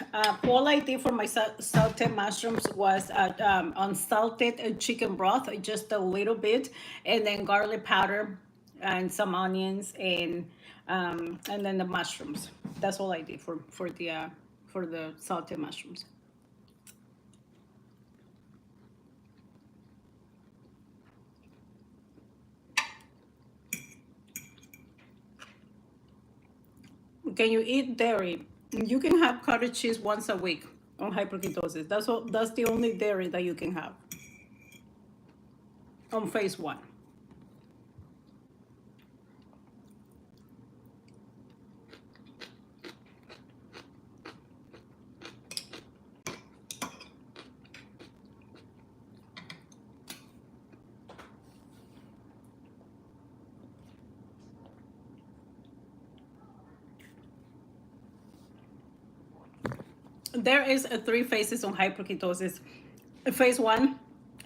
S1: All I did for my sauteed mushrooms was unsalted chicken broth, just a little bit, and then garlic powder and some onions and then the mushrooms. That's all I did for the sauteed mushrooms. Can you eat dairy? You can have cottage cheese once a week on hyperketosis. That's all. That's the only dairy that you can have on phase one. There is three phases on hyperketosis. Phase one,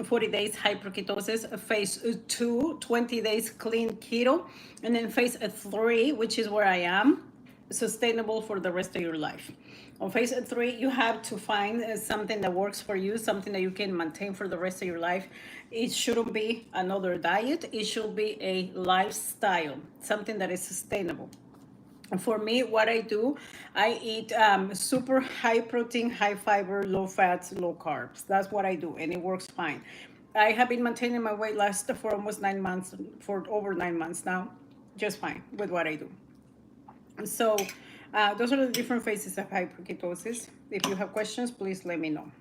S1: 40 days hyperketosis. Phase two, 20 days clean keto. And then phase three, which is where I am, sustainable for the rest of your life. On phase three, you have to find something that works for you, something that you can maintain for the rest of your life. It shouldn't be another diet. It should be a lifestyle, something that is sustainable. For me, what I do, I eat super high protein, high fiber, low fats, low carbs. That's what I do, and it works fine. I have been maintaining my weight loss for almost 9 months, for over 9 months now, just fine with what I do. So those are the different phases of hyperketosis. If you have questions, please let me know.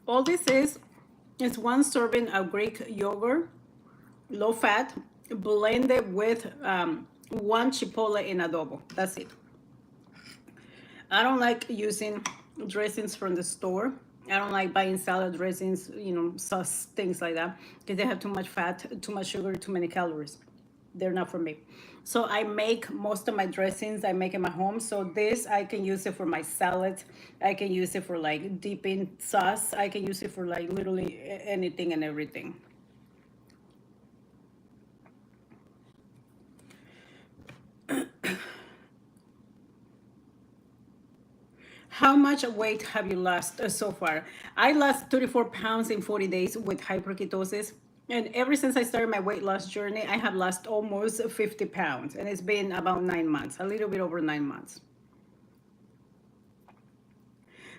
S1: All this is one serving of Greek yogurt, low fat, blended with one chipotle in adobo. That's it. I don't like using dressings from the store. I don't like buying salad dressings, sauce, things like that, because they have too much fat, too much sugar, too many calories. They're not for me. So I make most of my dressings, I make them at home. So this, I can use it for my salad. I can use it for like dipping sauce. I can use it for like literally anything and everything. How much weight have you lost so far? I lost 34 pounds in 40 days with hyperketosis. And ever since I started my weight loss journey, I have lost almost 50 pounds. And it's been about 9 months, a little bit over 9 months.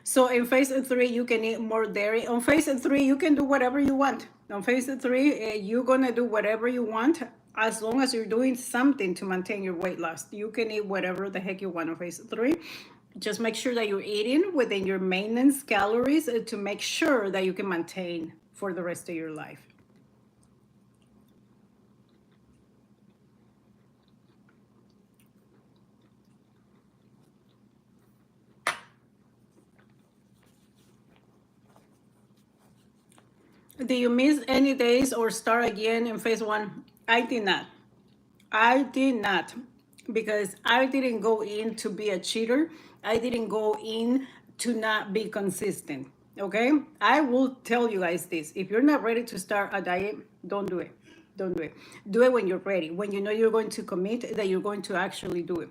S1: So in phase three, you can eat more dairy. On phase three, you can do whatever you want. On phase three, you're going to do whatever you want as long as you're doing something to maintain your weight loss. You can eat whatever the heck you want on phase three. Just make sure that you're eating within your maintenance calories to make sure that you can maintain for the rest of your life. Do you miss any days or start again in phase one? I did not. I did not, because I didn't go in to be a cheater. I didn't go in to not be consistent. Okay? I will tell you guys this. If you're not ready to start a diet, don't do it. Don't do it. Do it when you're ready, when you know you're going to commit, that you're going to actually do it,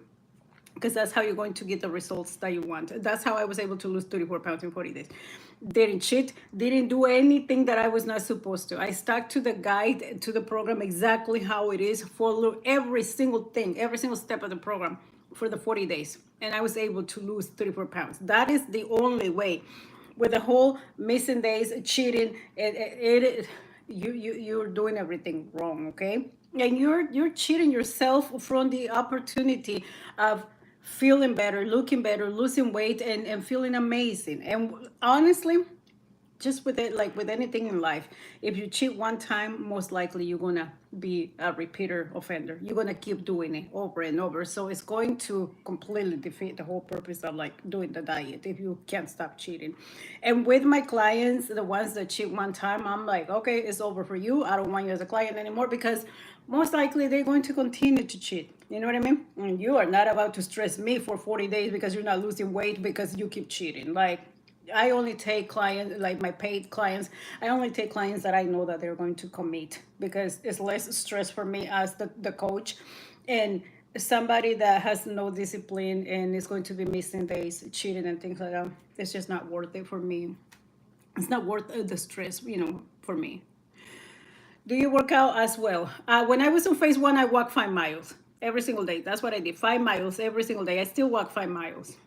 S1: because that's how you're going to get the results that you want. That's how I was able to lose 34 pounds in 40 days. Didn't cheat, didn't do anything that I was not supposed to. I stuck to the guide, to the program, exactly how it is, follow every single thing, every single step of the program for the 40 days. And I was able to lose 34 pounds. That is the only way. With the whole missing days, cheating, you're doing everything wrong, okay? And you're cheating yourself from the opportunity of feeling better, looking better, losing weight, and feeling amazing. And honestly, just with it, like with anything in life, if you cheat one time, most likely you're gonna be a repeater offender. You're gonna keep doing it over and over. So it's going to completely defeat the whole purpose of like doing the diet if you can't stop cheating. And with my clients, the ones that cheat one time, I'm like, okay, it's over for you. I don't want you as a client anymore, because most likely they're going to continue to cheat. You know what I mean? And you are not about to stress me for 40 days because you're not losing weight because you keep cheating. Like, I only take clients, like my paid clients, I only take clients that I know that they're going to commit, because it's less stress for me as the coach. And somebody that has no discipline and is going to be missing days, cheating and things like that, it's just not worth it for me. It's not worth the stress, for me. Do you work out as well? When I was on phase one, I walked 5 miles every single day. That's what I did, 5 miles every single day. I still walk 5 miles.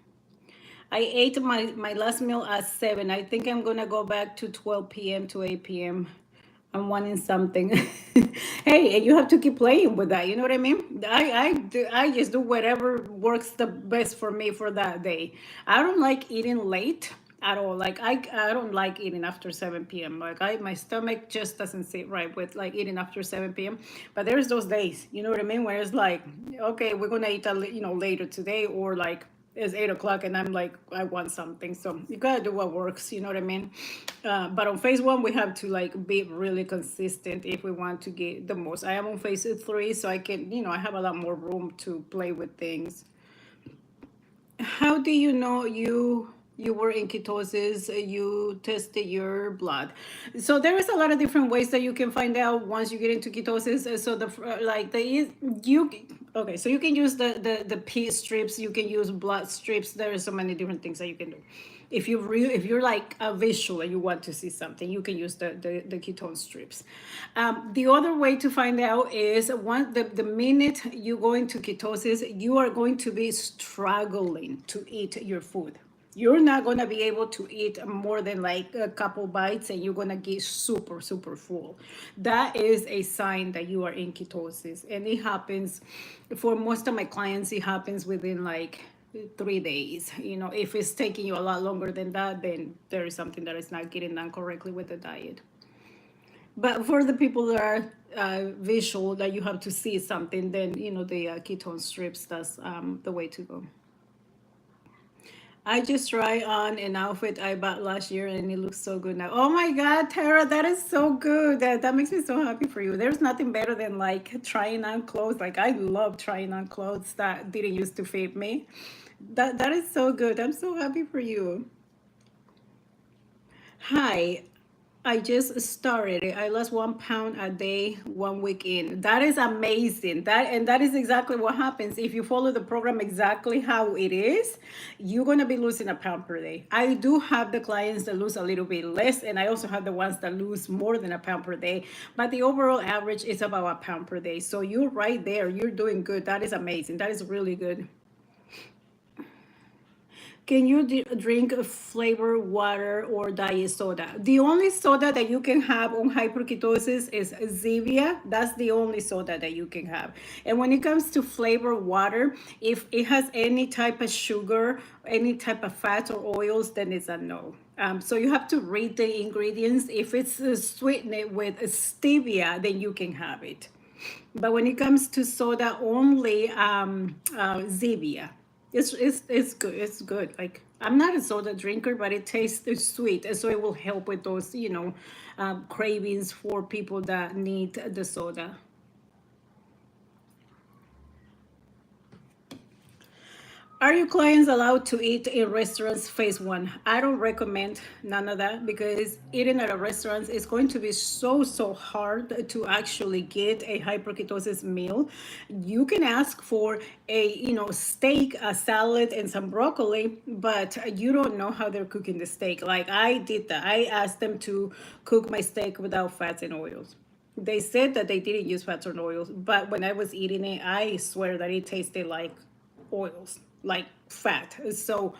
S1: I ate my last meal at 7. I think I'm gonna go back to 12 p.m. to 8 p.m. I'm wanting something. Hey, and you have to keep playing with that. You know what I mean? I just do whatever works the best for me for that day. I don't like eating late at all. Like I don't like eating after 7 p.m. Like my stomach just doesn't sit right with like eating after 7 p.m. But there's those days, you know what I mean, where it's like, okay, we're gonna eat later today, or like it's 8 o'clock and I'm like, I want something. So you gotta do what works, you know what I mean? But on phase one, we have to like be really consistent if we want to get the most. I am on phase three, so I can, I have a lot more room to play with things. How do you know you were in ketosis? You tested your blood. So there is a lot of different ways that you can find out once you get into ketosis. So you okay, so you can use the pee strips, you can use blood strips. There are so many different things that you can do. If you're like a visual and you want to see something, you can use the ketone strips. The other way to find out is the minute you go into ketosis, you are going to be struggling to eat your food. You're not going to be able to eat more than like a couple bites, and you're going to get super, super full. That is a sign that you are in ketosis. And it happens for most of my clients, it happens within like 3 days. If it's taking you a lot longer than that, then there is something that is not getting done correctly with the diet. But for the people that are visual, that you have to see something, then the ketone strips, that's the way to go. I just tried on an outfit I bought last year and it looks so good now. Oh my God, Tara, that is so good. That makes me so happy for you. There's nothing better than like trying on clothes. Like I love trying on clothes that didn't used to fit me. That is so good. I'm so happy for you. Hi, I just started it. I lost 1 pound a day, 1 week in. That is amazing. That is exactly what happens. If you follow the program exactly how it is, you're gonna be losing a pound per day. I do have the clients that lose a little bit less, and I also have the ones that lose more than a pound per day. But the overall average is about a pound per day. So you're right there. You're doing good. That is amazing. That is really good. Can you drink flavored water or diet soda? The only soda that you can have on hyperketosis is Zevia. That's the only soda that you can have. And when it comes to flavored water, if it has any type of sugar, any type of fats or oils, then it's a no. So you have to read the ingredients. If it's sweetened with stevia, then you can have it. But when it comes to soda, only Zevia. It's good. It's good. Like I'm not a soda drinker, but it tastes sweet, and so it will help with those, cravings for people that need the soda. Are your clients allowed to eat in restaurants? Phase one. I don't recommend none of that because eating at a restaurant is going to be so hard to actually get a hyperketosis meal. You can ask for a steak, a salad, and some broccoli, but you don't know how they're cooking the steak. Like I did that. I asked them to cook my steak without fats and oils. They said that they didn't use fats or oils, but when I was eating it, I swear that it tasted like oils, like fat. So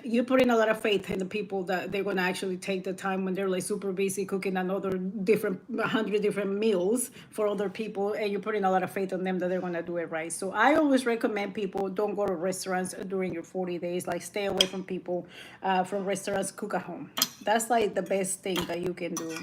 S1: you put in a lot of faith in the people that they're going to actually take the time when they're like super busy cooking another different 100 different meals for other people, and you put in a lot of faith on them that they're going to do it right. So I always recommend people don't go to restaurants during your 40 days. Like stay away from people, from restaurants. Cook at home. That's like the best thing that you can do.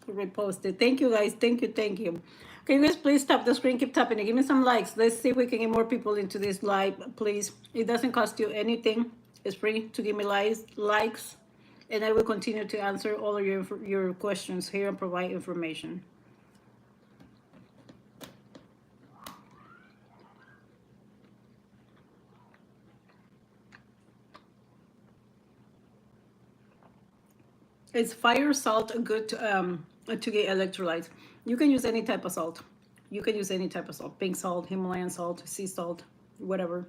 S1: Reposted. Thank you guys. Thank you. Can you guys please tap the screen, keep tapping it. Give me some likes. Let's see if we can get more people into this live, please. It doesn't cost you anything. It's free to give me likes, and I will continue to answer all of your questions here and provide information. Is fire salt good to get electrolytes? You can use any type of salt. You can use any type of salt. Pink salt, Himalayan salt, sea salt, whatever.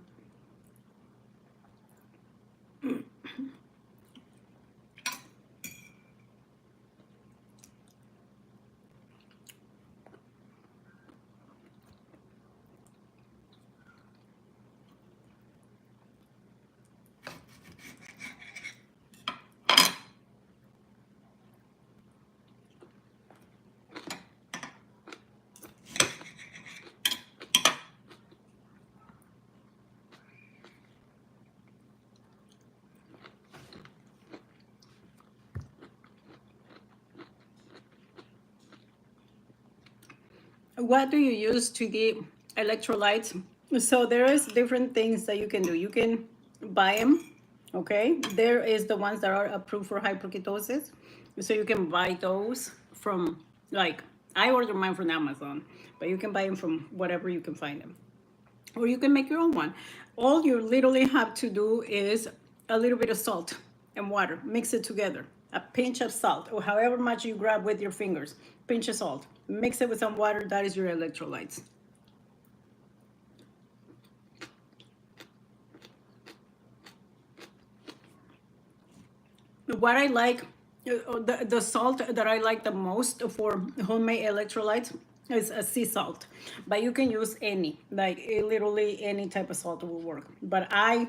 S1: What do you use to get electrolytes? So there is different things that you can do. You can buy them, okay? There is the ones that are approved for hyperketosis. So you can buy those from, like, I order mine from Amazon, but you can buy them from whatever you can find them. Or you can make your own one. All you literally have to do is a little bit of salt and water, mix it together. A pinch of salt, or however much you grab with your fingers, pinch of salt, mix it with some water. That is your electrolytes. What I like, the salt that I like the most for homemade electrolytes is a sea salt, but you can use any, like literally any type of salt will work. But I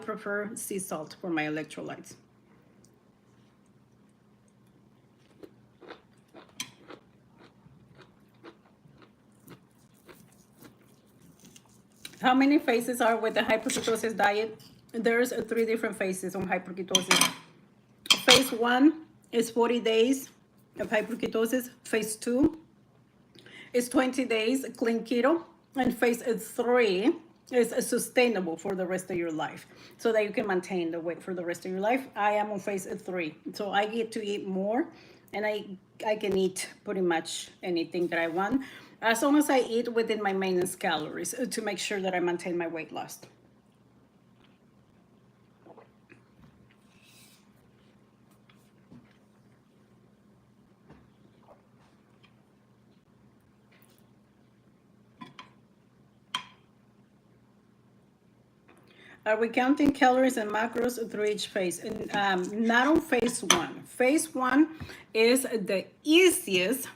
S1: prefer sea salt for my electrolytes. How many phases are with the hyperketosis diet? There's three different phases on hyperketosis. Phase one is 40 days of hyperketosis. Phase two is 20 days clean keto. And phase three is sustainable for the rest of your life so that you can maintain the weight for the rest of your life. I am on phase three. So I get to eat more, and I can eat pretty much anything that I want as long as I eat within my maintenance calories to make sure that I maintain my weight loss. Are we counting calories and macros through each phase? And not on phase one. Phase one is the easiest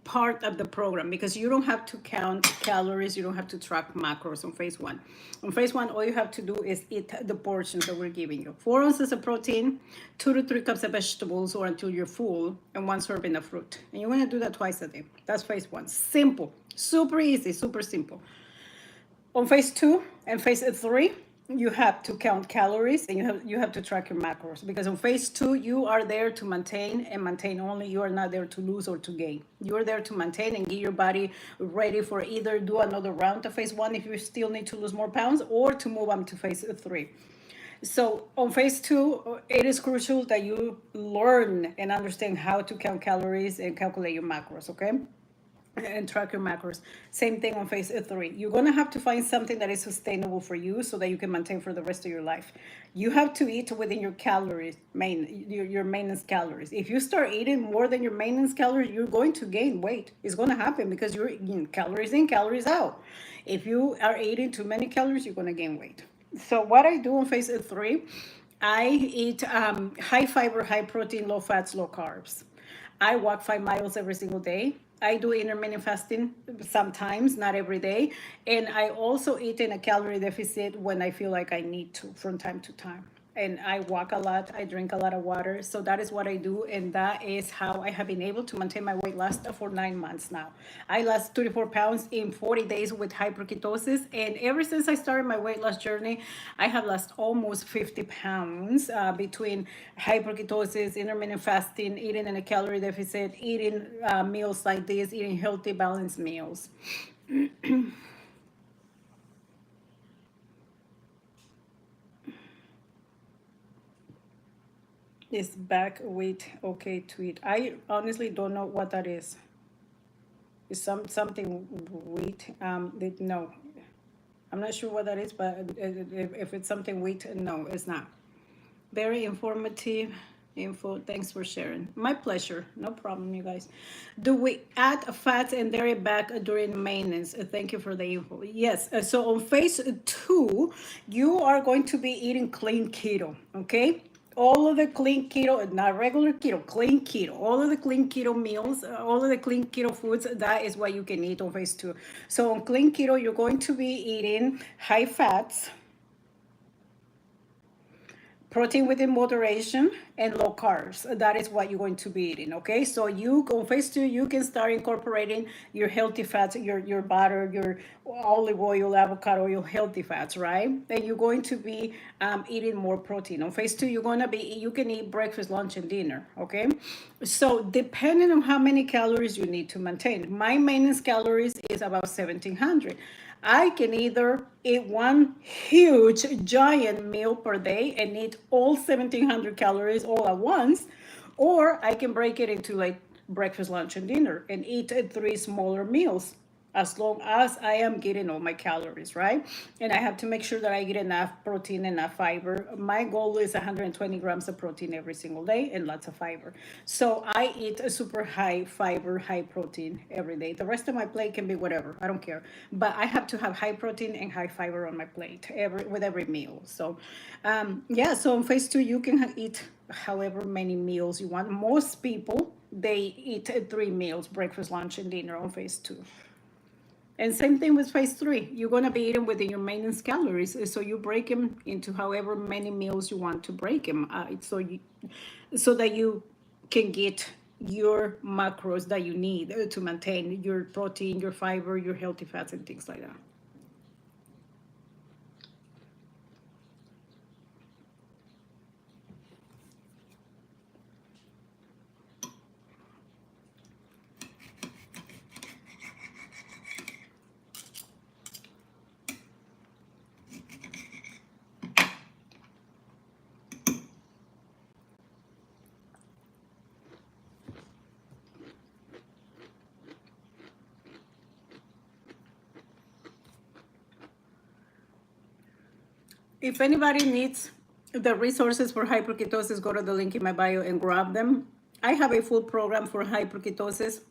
S1: part of the program because you don't have to count calories, you don't have to track macros on phase one. On phase one, all you have to do is eat the portions that we're giving you. 4 ounces of protein, 2 to 3 cups of vegetables or until you're full, and 1 serving of fruit. And you're gonna do that twice a day. That's phase one. Simple, super easy, super simple. On phase two and phase three, you have to count calories, and you have to track your macros, because on phase two you are there to maintain and maintain only. You are not there to lose or to gain. You are there to maintain and get your body ready for either do another round of phase one if you still need to lose more pounds, or to move on to phase three. So on phase two, it is crucial that you learn and understand how to count calories and calculate your macros, okay? And track your macros. Same thing on phase three. You're gonna have to find something that is sustainable for you so that you can maintain for the rest of your life. You have to eat within your calories, your maintenance calories. If you start eating more than your maintenance calories, you're going to gain weight. It's gonna happen because you're eating calories in, calories out. If you are eating too many calories, you're gonna gain weight. So what I do on phase three, I eat high fiber, high protein, low fats, low carbs. I walk 5 miles every single day. I do intermittent fasting sometimes, not every day. And I also eat in a calorie deficit when I feel like I need to from time to time. And I walk a lot, I drink a lot of water. So that is what I do. And that is how I have been able to maintain my weight loss for 9 months now. I lost 34 pounds in 40 days with hyperketosis. And ever since I started my weight loss journey, I have lost almost 50 pounds between hyperketosis, intermittent fasting, eating in a calorie deficit, eating meals like this, eating healthy, balanced meals. Is back weight okay to eat? I honestly don't know what that is. It's something wheat. No, I'm not sure what that is, but if it's something wheat, no, it's not. Very informative info. Thanks for sharing. My pleasure. No problem, you guys. Do we add fats and dairy back during maintenance? Thank you for the info. Yes. So on phase two, you are going to be eating clean keto. Okay. All of the clean keto, not regular keto, clean keto, all of the clean keto meals, all of the clean keto foods, that is what you can eat on phase two. So on clean keto, you're going to be eating high fats, protein within moderation, and low carbs. That is what you're going to be eating. Okay, so you on phase two, you can start incorporating your healthy fats, your butter, your olive oil, avocado oil, healthy fats, right? And you're going to be eating more protein. On phase two, you can eat breakfast, lunch, and dinner. Okay, so depending on how many calories you need to maintain, my maintenance calories is about 1700. I can either eat one huge giant meal per day and eat all 1700 calories all at once, or I can break it into like breakfast, lunch, and dinner and eat three smaller meals as long as I am getting all my calories, right? And I have to make sure that I get enough protein, enough fiber. My goal is 120 grams of protein every single day and lots of fiber. So I eat a super high fiber, high protein every day. The rest of my plate can be whatever, I don't care. But I have to have high protein and high fiber on my plate with every meal. So yeah, so in phase two, you can eat however many meals you want. Most people, they eat 3 meals, breakfast, lunch, and dinner on phase two. And same thing with phase three. You're going to be eating within your maintenance calories. So you break them into however many meals you want to break them. So that you can get your macros that you need to maintain your protein, your fiber, your healthy fats, and things like that. If anybody needs the resources for hyperketosis, go to the link in my bio and grab them. I have a full program for hyperketosis.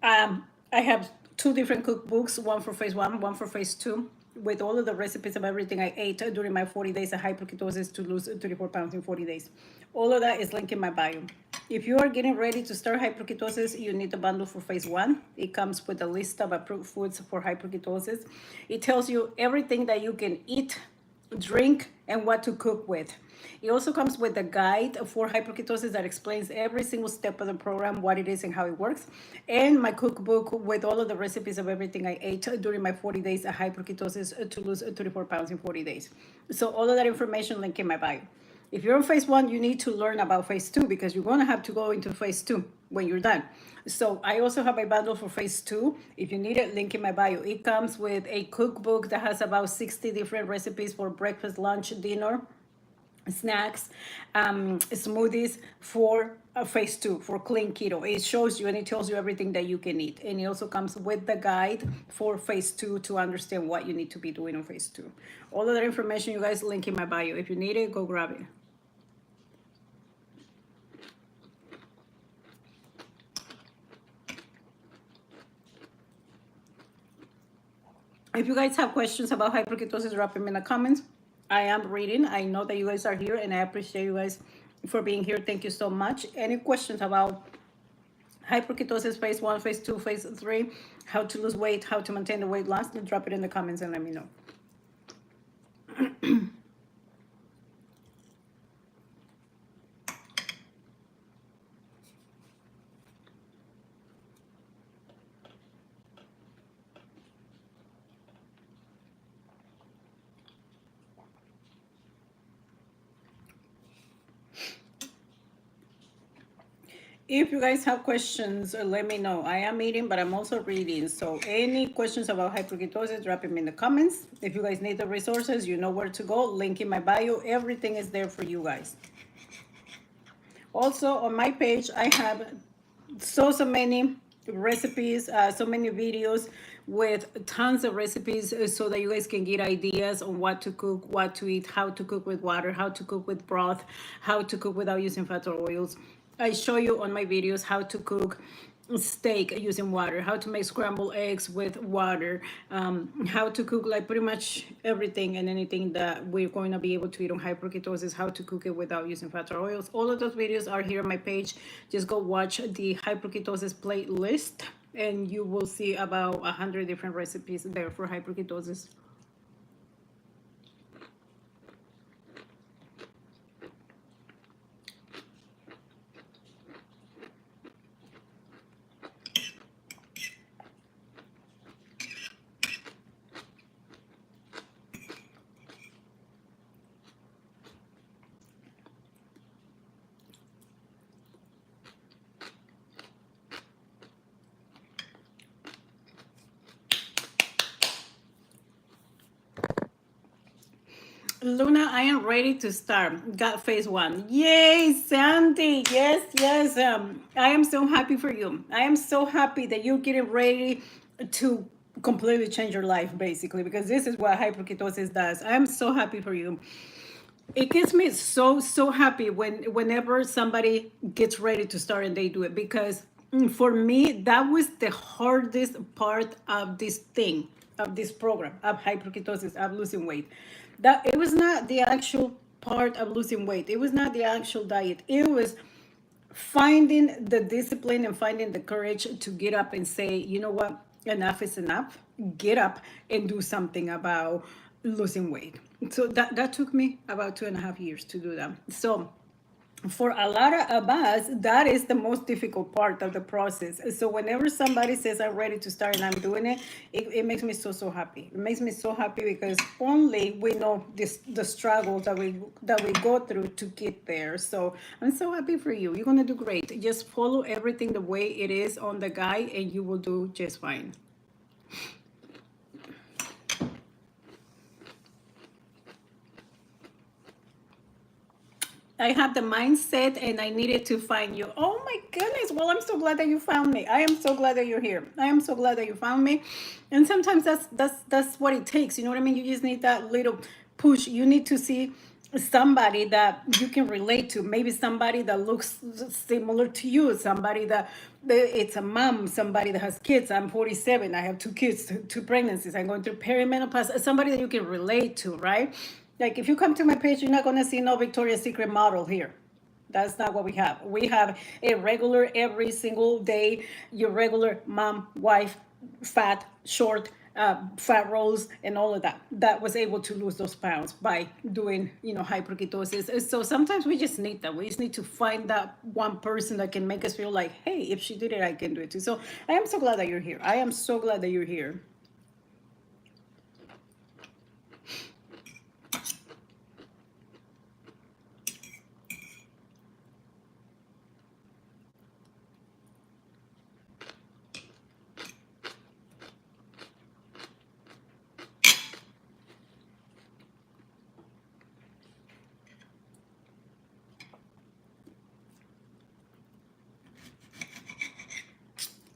S1: I have two different cookbooks, one for phase one for phase two, with all of the recipes of everything I ate during my 40 days of hyperketosis to lose 34 pounds in 40 days. All of that is linked in my bio. If you are getting ready to start hyperketosis, you need the bundle for phase one. It comes with a list of approved foods for hyperketosis. It tells you everything that you can eat drink, and what to cook with. It also comes with a guide for hyperketosis that explains every single step of the program, what it is and how it works, and my cookbook with all of the recipes of everything I ate during my 40 days of hyperketosis to lose 34 pounds in 40 days. So all of that information link in my bio. If you're on phase one, you need to learn about phase two because you're going to have to go into phase two when you're done. So I also have a bundle for phase two. If you need it, link in my bio. It comes with a cookbook that has about 60 different recipes for breakfast, lunch, dinner, snacks, smoothies for phase two for clean keto. It shows you and it tells you everything that you can eat. And it also comes with the guide for phase two to understand what you need to be doing on phase two. All of that information, you guys, link in my bio. If you need it, go grab it. If you guys have questions about hyperketosis, drop them in the comments. I am reading. I know that you guys are here and I appreciate you guys for being here. Thank you so much. Any questions about hyperketosis phase one, phase two, phase three, how to lose weight, how to maintain the weight loss, drop it in the comments and let me know. If you guys have questions, let me know. I am eating, but I'm also reading. So any questions about hyperketosis, drop them in the comments. If you guys need the resources, you know where to go. Link in my bio. Everything is there for you guys. Also, on my page, I have so many recipes, so many videos with tons of recipes so that you guys can get ideas on what to cook, what to eat, how to cook with water, how to cook with broth, how to cook without using fats or oils. I show you on my videos how to cook steak using water, how to make scrambled eggs with water, how to cook like pretty much everything and anything that we're going to be able to eat on hyperketosis, how to cook it without using fats or oils. All of those videos are here on my page. Just go watch the hyperketosis playlist and you will see about 100 different recipes there for hyperketosis. Luna, I am ready to start. Got phase one. Yay, Sandy. Yes, yes. I am so happy for you. I am so happy that you're getting ready to completely change your life, basically, because this is what hyperketosis does. I am so happy for you. It gets me so happy whenever somebody gets ready to start and they do it because for me that was the hardest part of this thing, of this program, of hyperketosis, of losing weight. That it was not the actual part of losing weight, it was not the actual diet, it was finding the discipline and finding the courage to get up and say, you know what, enough is enough. Get up and do something about losing weight. So that took me about 2.5 years to do that. So for a lot of us, that is the most difficult part of the process. So whenever somebody says I'm ready to start and I'm doing it, it makes me so happy. It makes me so happy because only we know the struggles that we go through to get there. So I'm so happy for you. You're gonna do great. Just follow everything the way it is on the guide and you will do just fine. I have the mindset and I needed to find you. Oh my goodness. Well, I'm so glad that you found me. I am so glad that you're here. I am so glad that you found me. And sometimes that's what it takes. You know what I mean? You just need that little push. You need to see somebody that you can relate to. Maybe somebody that looks similar to you. Somebody that it's a mom, somebody that has kids. I'm 47. I have 2 kids, 2 pregnancies. I'm going through perimenopause. Somebody that you can relate to, right? Like if you come to my page, you're not gonna see no Victoria's Secret model here. That's not what we have. We have a regular every single day, your regular mom, wife, fat, short, fat rolls and all of that, that was able to lose those pounds by doing, hyperketosis. So sometimes we just need that. We just need to find that one person that can make us feel like, hey, if she did it, I can do it too. So I am so glad that you're here. I am so glad that you're here.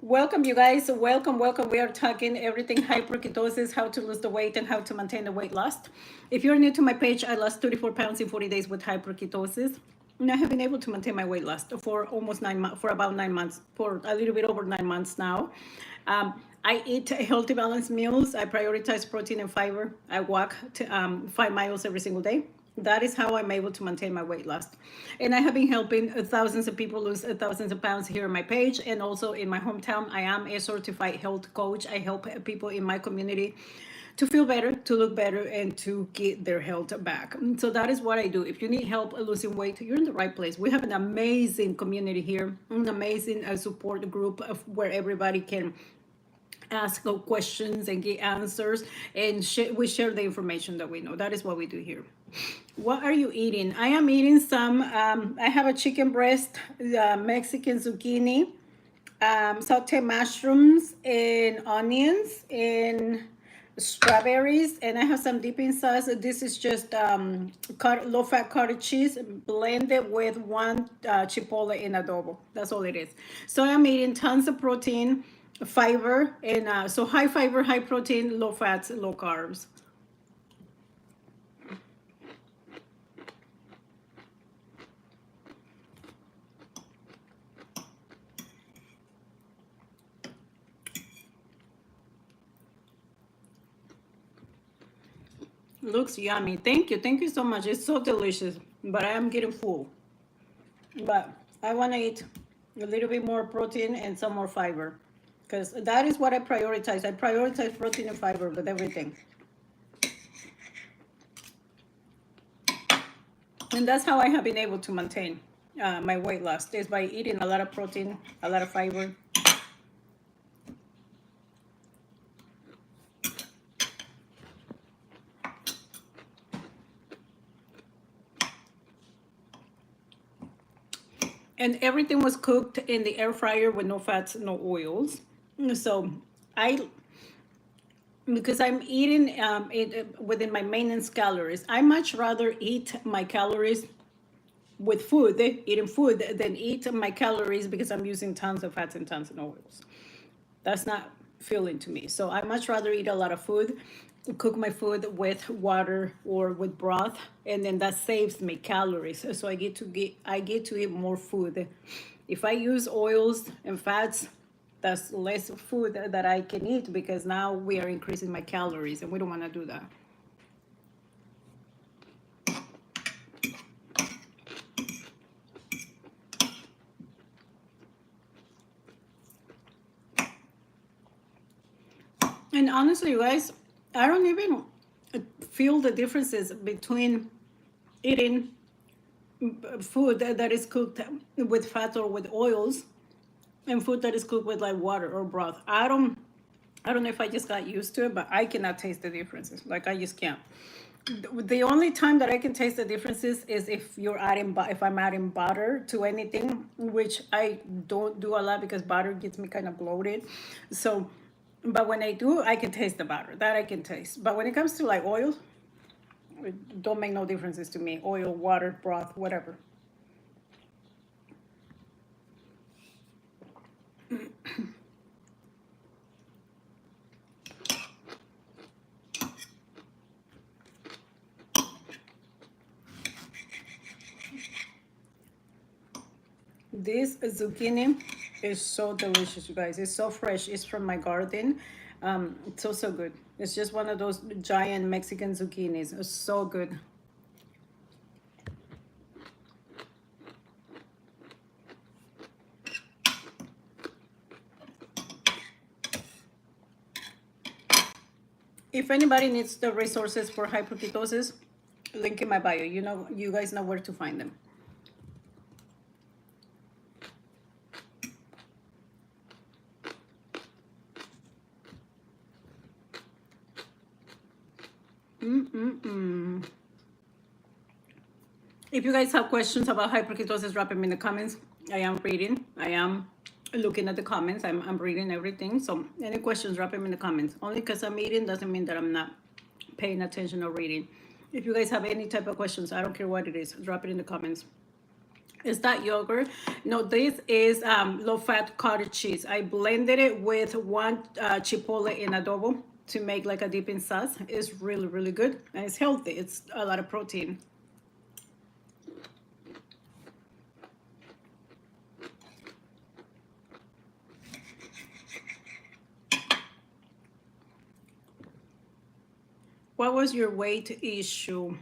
S1: Welcome, you guys. Welcome, welcome. We are talking everything hyperketosis, how to lose the weight, and how to maintain the weight loss. If you're new to my page, I lost 34 pounds in 40 days with hyperketosis. And I have been able to maintain my weight loss for almost 9 months, for about 9 months, for a little bit over 9 months now. I eat healthy, balanced meals. I prioritize protein and fiber. I walk 5 miles every single day. That is how I'm able to maintain my weight loss. And I have been helping thousands of people lose thousands of pounds here on my page. And also in my hometown, I am a certified health coach. I help people in my community to feel better, to look better, and to get their health back. So that is what I do. If you need help losing weight, you're in the right place. We have an amazing community here, an amazing support group where everybody can ask questions and get answers, and we share the information that we know. That is what we do here. What are you eating? I am eating some, I have a chicken breast, Mexican zucchini, sauteed mushrooms, and onions, and strawberries, and I have some dipping sauce. This is just low-fat cottage cheese blended with one chipotle in adobo. That's all it is. So I'm eating tons of protein, fiber, and so high fiber, high protein, low fats, low carbs. Looks yummy. Thank you so much. It's so delicious, but I am getting full. But I want to eat a little bit more protein and some more fiber, because that is what I prioritize. I prioritize protein and fiber with everything. And that's how I have been able to maintain my weight loss, is by eating a lot of protein, a lot of fiber. And everything was cooked in the air fryer with no fats, no oils. So I, because I'm eating it within my maintenance calories, I much rather eat my calories with food, eating food, than eat my calories because I'm using tons of fats and tons of oils. That's not filling to me. So I much rather eat a lot of food, cook my food with water or with broth, and then that saves me calories. So I get to eat more food. If I use oils and fats, that's less food that I can eat, because now we are increasing my calories, and we don't want to do that. And honestly, you guys, I don't even feel the differences between eating food that is cooked with fat or with oils, and food that is cooked with like water or broth. I don't know if I just got used to it, but I cannot taste the differences. Like, I just can't. The only time that I can taste the differences is if I'm adding butter to anything, which I don't do a lot because butter gets me kind of bloated. So, but when I do, I can taste the butter. That I can taste. But when it comes to like oil, it don't make no differences to me. Oil, water, broth, whatever. This zucchini is so delicious, you guys. It's so fresh. It's from my garden. It's so, so good. It's just one of those giant Mexican zucchinis. It's so good. If anybody needs the resources for hyperketosis, link in my bio. You know, you guys know where to find them. If you guys have questions about hyperketosis, drop them in the comments. I am reading. I am looking at the comments. I'm reading everything. So any questions, drop them in the comments. Only because I'm eating doesn't mean that I'm not paying attention or reading. If you guys have any type of questions, I don't care what it is, drop it in the comments. Is that yogurt? No, this is low-fat cottage cheese. I blended it with one chipotle in adobo to make like a dipping sauce. It's really, really good. And it's healthy. It's a lot of protein. What was your weight issue?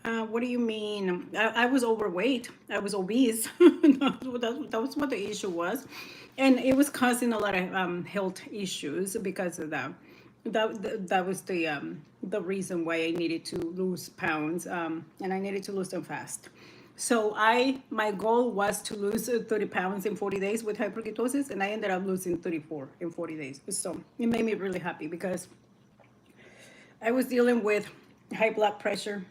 S1: What do you mean? I was overweight. I was obese. That was what the issue was. And it was causing a lot of health issues because of that. That was the reason why I needed to lose pounds, and I needed to lose them fast. So my goal was to lose 30 pounds in 40 days with hyperketosis, and I ended up losing 34 in 40 days. So it made me really happy because I was dealing with high blood pressure,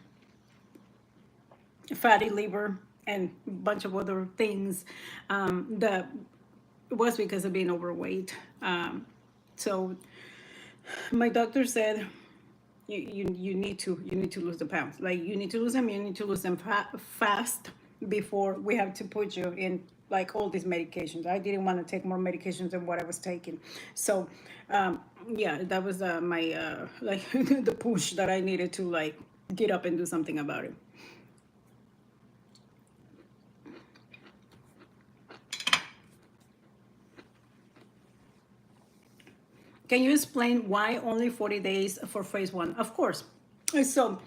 S1: fatty liver, and a bunch of other things that was because of being overweight. So my doctor said, you need to lose the pounds. Like you need to lose them. You need to lose them fast before we have to put you in like all these medications. I didn't want to take more medications than what I was taking. So yeah, that was my like the push that I needed to like get up and do something about it. Can you explain why only 40 days for phase one? Of course. So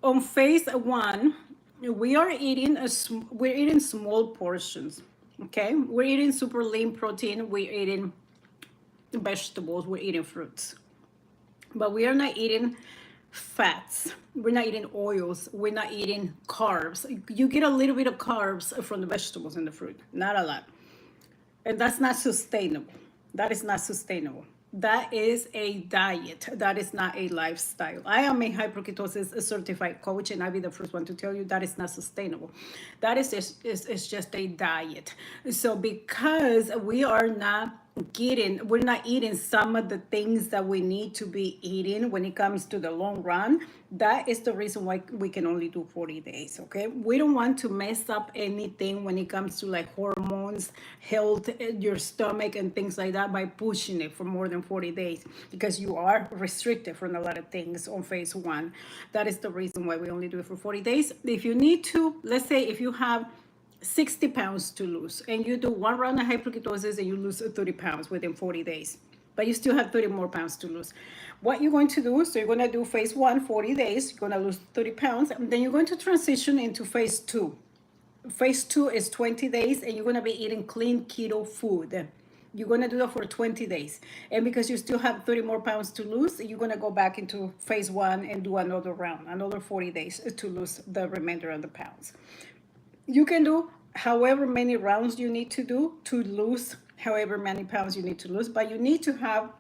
S1: on phase one, we're eating small portions. Okay, we're eating super lean protein. We're eating vegetables. We're eating fruits, but we are not eating fats. We're not eating oils. We're not eating carbs. You get a little bit of carbs from the vegetables and the fruit, not a lot, and that's not sustainable. That is not sustainable. That is a diet. That is not a lifestyle. I am a hyperketosis certified coach, and I'll be the first one to tell you that is not sustainable. That is just a diet. So because we're not eating some of the things that we need to be eating when it comes to the long run, that is the reason why we can only do 40 days. Okay, we don't want to mess up anything when it comes to like hormones, health, your stomach, and things like that by pushing it for more than 40 days, because you are restricted from a lot of things on phase one. That is the reason why we only do it for 40 days. If you need to, let's say if you have 60 pounds to lose and you do one round of hyperketosis and you lose 30 pounds within 40 days, but you still have 30 more pounds to lose. What you're going to do, so you're going to do phase one, 40 days, you're going to lose 30 pounds, and then you're going to transition into phase two. Phase two is 20 days, and you're going to be eating clean keto food. You're going to do that for 20 days. And because you still have 30 more pounds to lose, you're going to go back into phase one and do another round, another 40 days to lose the remainder of the pounds. You can do however many rounds you need to do to lose however many pounds you need to lose, but you need to have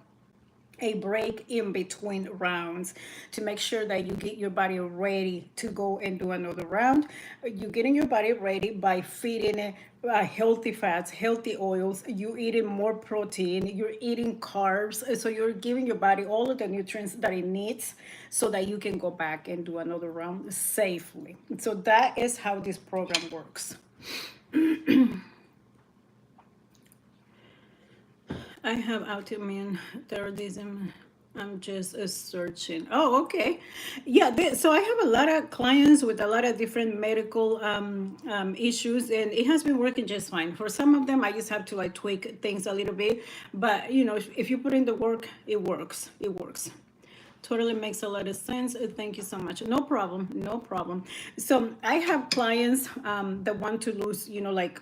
S1: a break in between rounds to make sure that you get your body ready to go and do another round. You're getting your body ready by feeding it healthy fats, healthy oils, you're eating more protein, you're eating carbs, so you're giving your body all of the nutrients that it needs so that you can go back and do another round safely. So that is how this program works. I have autoimmune thyroidism. I'm just searching. Oh, okay. Yeah, so I have a lot of clients with a lot of different medical issues, and it has been working just fine. For some of them, I just have to like tweak things a little bit. But, you know, if you put in the work, it works. It works. Totally makes a lot of sense. Thank you so much. No problem. No problem. So I have clients that want to lose, you know, like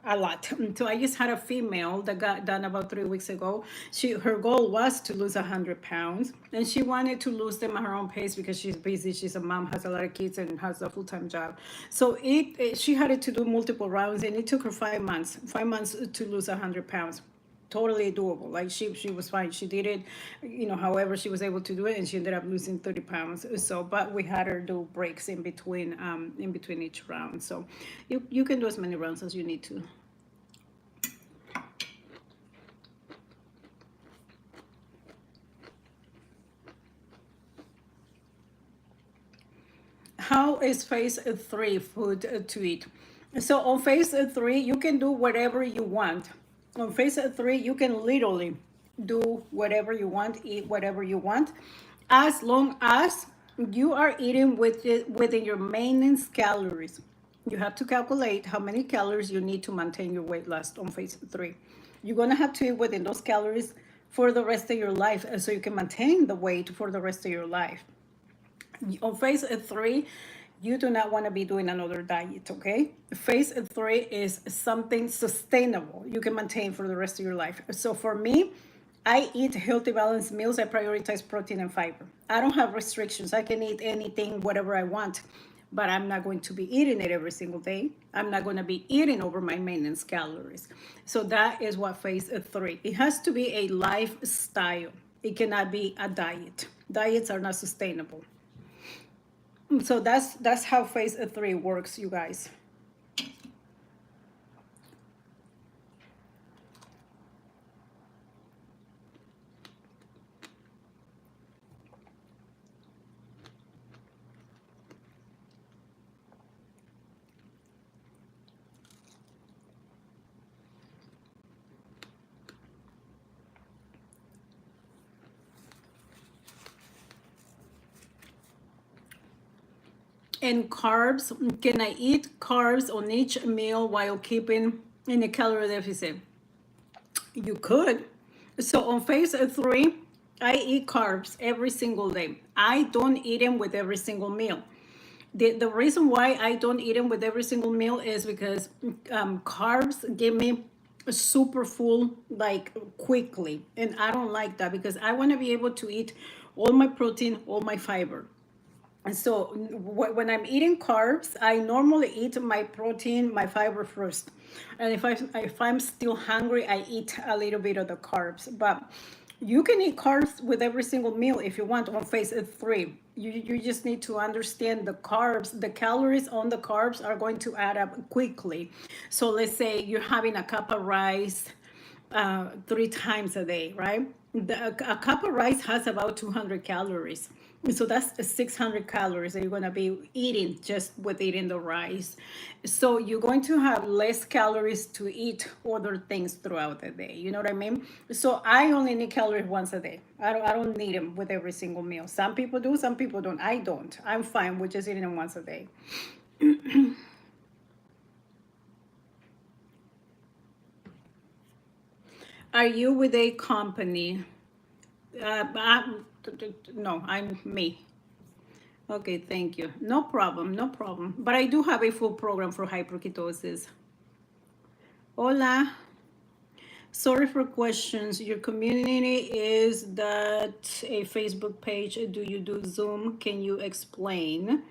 S1: a lot. So I just had a female that got done about 3 weeks ago. Her goal was to lose 100 pounds, and she wanted to lose them at her own pace because she's busy. She's a mom, has a lot of kids, and has a full-time job. So she had to do multiple rounds, and it took her 5 months, 5 months to lose 100 pounds. Totally doable. Like she was fine. She did it, however she was able to do it, and she ended up losing 30 pounds. So, but we had her do breaks in between each round. So you can do as many rounds as you need to. How is phase 3 food to eat? So on phase 3, you can do whatever you want. On phase 3, you can literally do whatever you want, eat whatever you want, as long as you are eating within your maintenance calories. You have to calculate how many calories you need to maintain your weight loss on phase 3. You're going to have to eat within those calories for the rest of your life, so you can maintain the weight for the rest of your life. On phase 3, you do not want to be doing another diet, okay? Phase 3 is something sustainable you can maintain for the rest of your life. So for me, I eat healthy, balanced meals. I prioritize protein and fiber. I don't have restrictions. I can eat anything, whatever I want, but I'm not going to be eating it every single day. I'm not going to be eating over my maintenance calories. So that is what phase 3. It has to be a lifestyle. It cannot be a diet. Diets are not sustainable. So that's how phase 3 works, you guys. And carbs, can I eat carbs on each meal while keeping in a calorie deficit? You could. So on phase 3, I eat carbs every single day. I don't eat them with every single meal. The reason why I don't eat them with every single meal is because carbs give me super full, like, quickly, and I don't like that, because I want to be able to eat all my protein, all my fiber. And so when I'm eating carbs, I normally eat my protein, my fiber first. And if I'm still hungry, I eat a little bit of the carbs. But you can eat carbs with every single meal if you want on phase 3. You just need to understand the carbs, the calories on the carbs are going to add up quickly. So let's say you're having a cup of rice 3 times a day, right? A cup of rice has about 200 calories. So that's 600 calories that you're going to be eating just with eating the rice. So you're going to have less calories to eat other things throughout the day. You know what I mean? So I only need calories once a day. I don't need them with every single meal. Some people do, some people don't. I don't. I'm fine with just eating them once a day. Are you with a company? No, I'm me. Okay, thank you. No problem, no problem. But I do have a full program for hyperketosis. Hola. Sorry for questions. Your community is that a Facebook page? Do you do Zoom? Can you explain?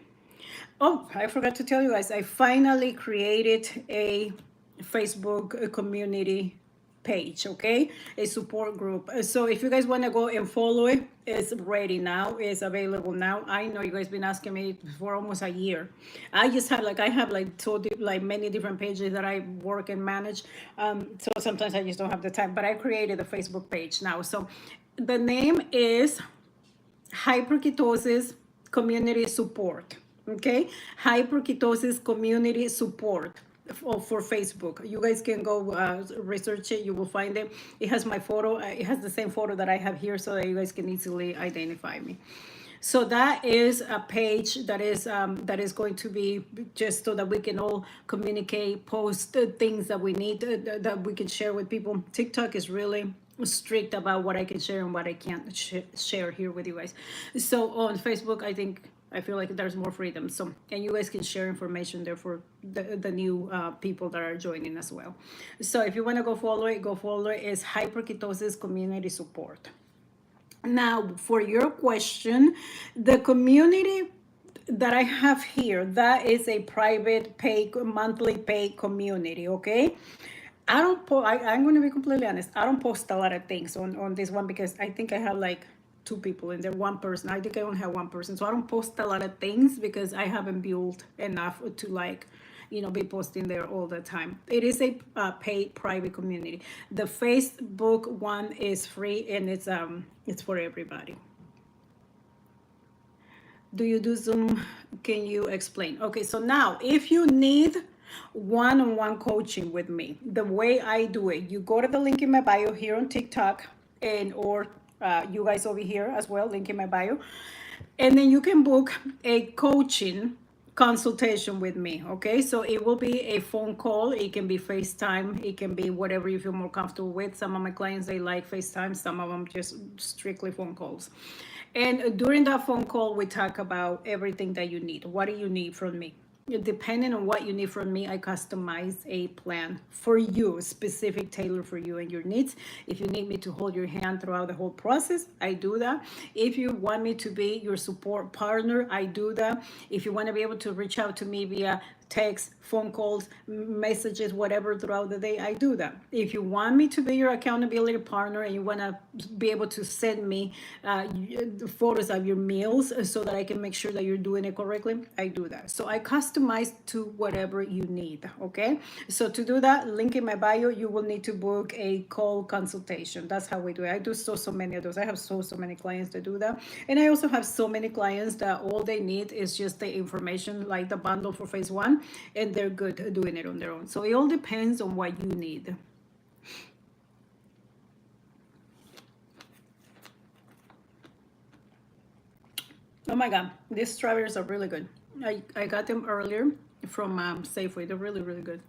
S1: Oh, I forgot to tell you guys, I finally created a Facebook community page, okay? A support group. So if you guys want to go and follow it, it's ready now. It's available now. I know you guys been asking me for almost a year. I have like many different pages that I work and manage. So sometimes I just don't have the time, but I created a Facebook page now. So the name is Hyperketosis Community Support. Okay, Hyperketosis Community Support for Facebook. You guys can go research it. You will find it. It has my photo. It has the same photo that I have here, so that you guys can easily identify me. So that is a page that is going to be just so that we can all communicate, post things that we need that we can share with people. TikTok is really strict about what I can share and what I can't share here with you guys. So on Facebook, I think I feel like there's more freedom. So, and you guys can share information there for the new people that are joining as well. So if you want to go follow it, go follow it. It's Hyperketosis Community Support. Now, for your question, the community that I have here, that is a private pay, monthly pay community, okay? I don't post, I'm going to be completely honest. I don't post a lot of things on this one because I think I have like two people in there, one person. I think I only have one person. So I don't post a lot of things because I haven't built enough to like, be posting there all the time. It is a paid private community. The Facebook one is free and it's for everybody. Do you do Zoom? Can you explain? Okay, so now if you need one-on-one coaching with me, the way I do it, you go to the link in my bio here on TikTok, and or you guys over here as well, link in my bio, and then you can book a coaching consultation with me. Okay, so it will be a phone call, it can be FaceTime, it can be whatever you feel more comfortable with. Some of my clients, they like FaceTime, some of them just strictly phone calls. And during that phone call, we talk about everything that you need. What do you need from me? Depending on what you need from me, I customize a plan for you, specific, tailored for you and your needs. If you need me to hold your hand throughout the whole process, I do that. If you want me to be your support partner, I do that. If you want to be able to reach out to me via text, phone calls, messages, whatever throughout the day, I do that. If you want me to be your accountability partner and you want to be able to send me photos of your meals so that I can make sure that you're doing it correctly, I do that. So I customize to whatever you need, okay? So to do that, link in my bio, you will need to book a call consultation. That's how we do it. I do so many of those. I have so many clients that do that. And I also have so many clients that all they need is just the information, like the bundle for phase one, and they're good doing it on their own. So it all depends on what you need. Oh my God, these strawberries are really good. I got them earlier from Safeway. They're really good.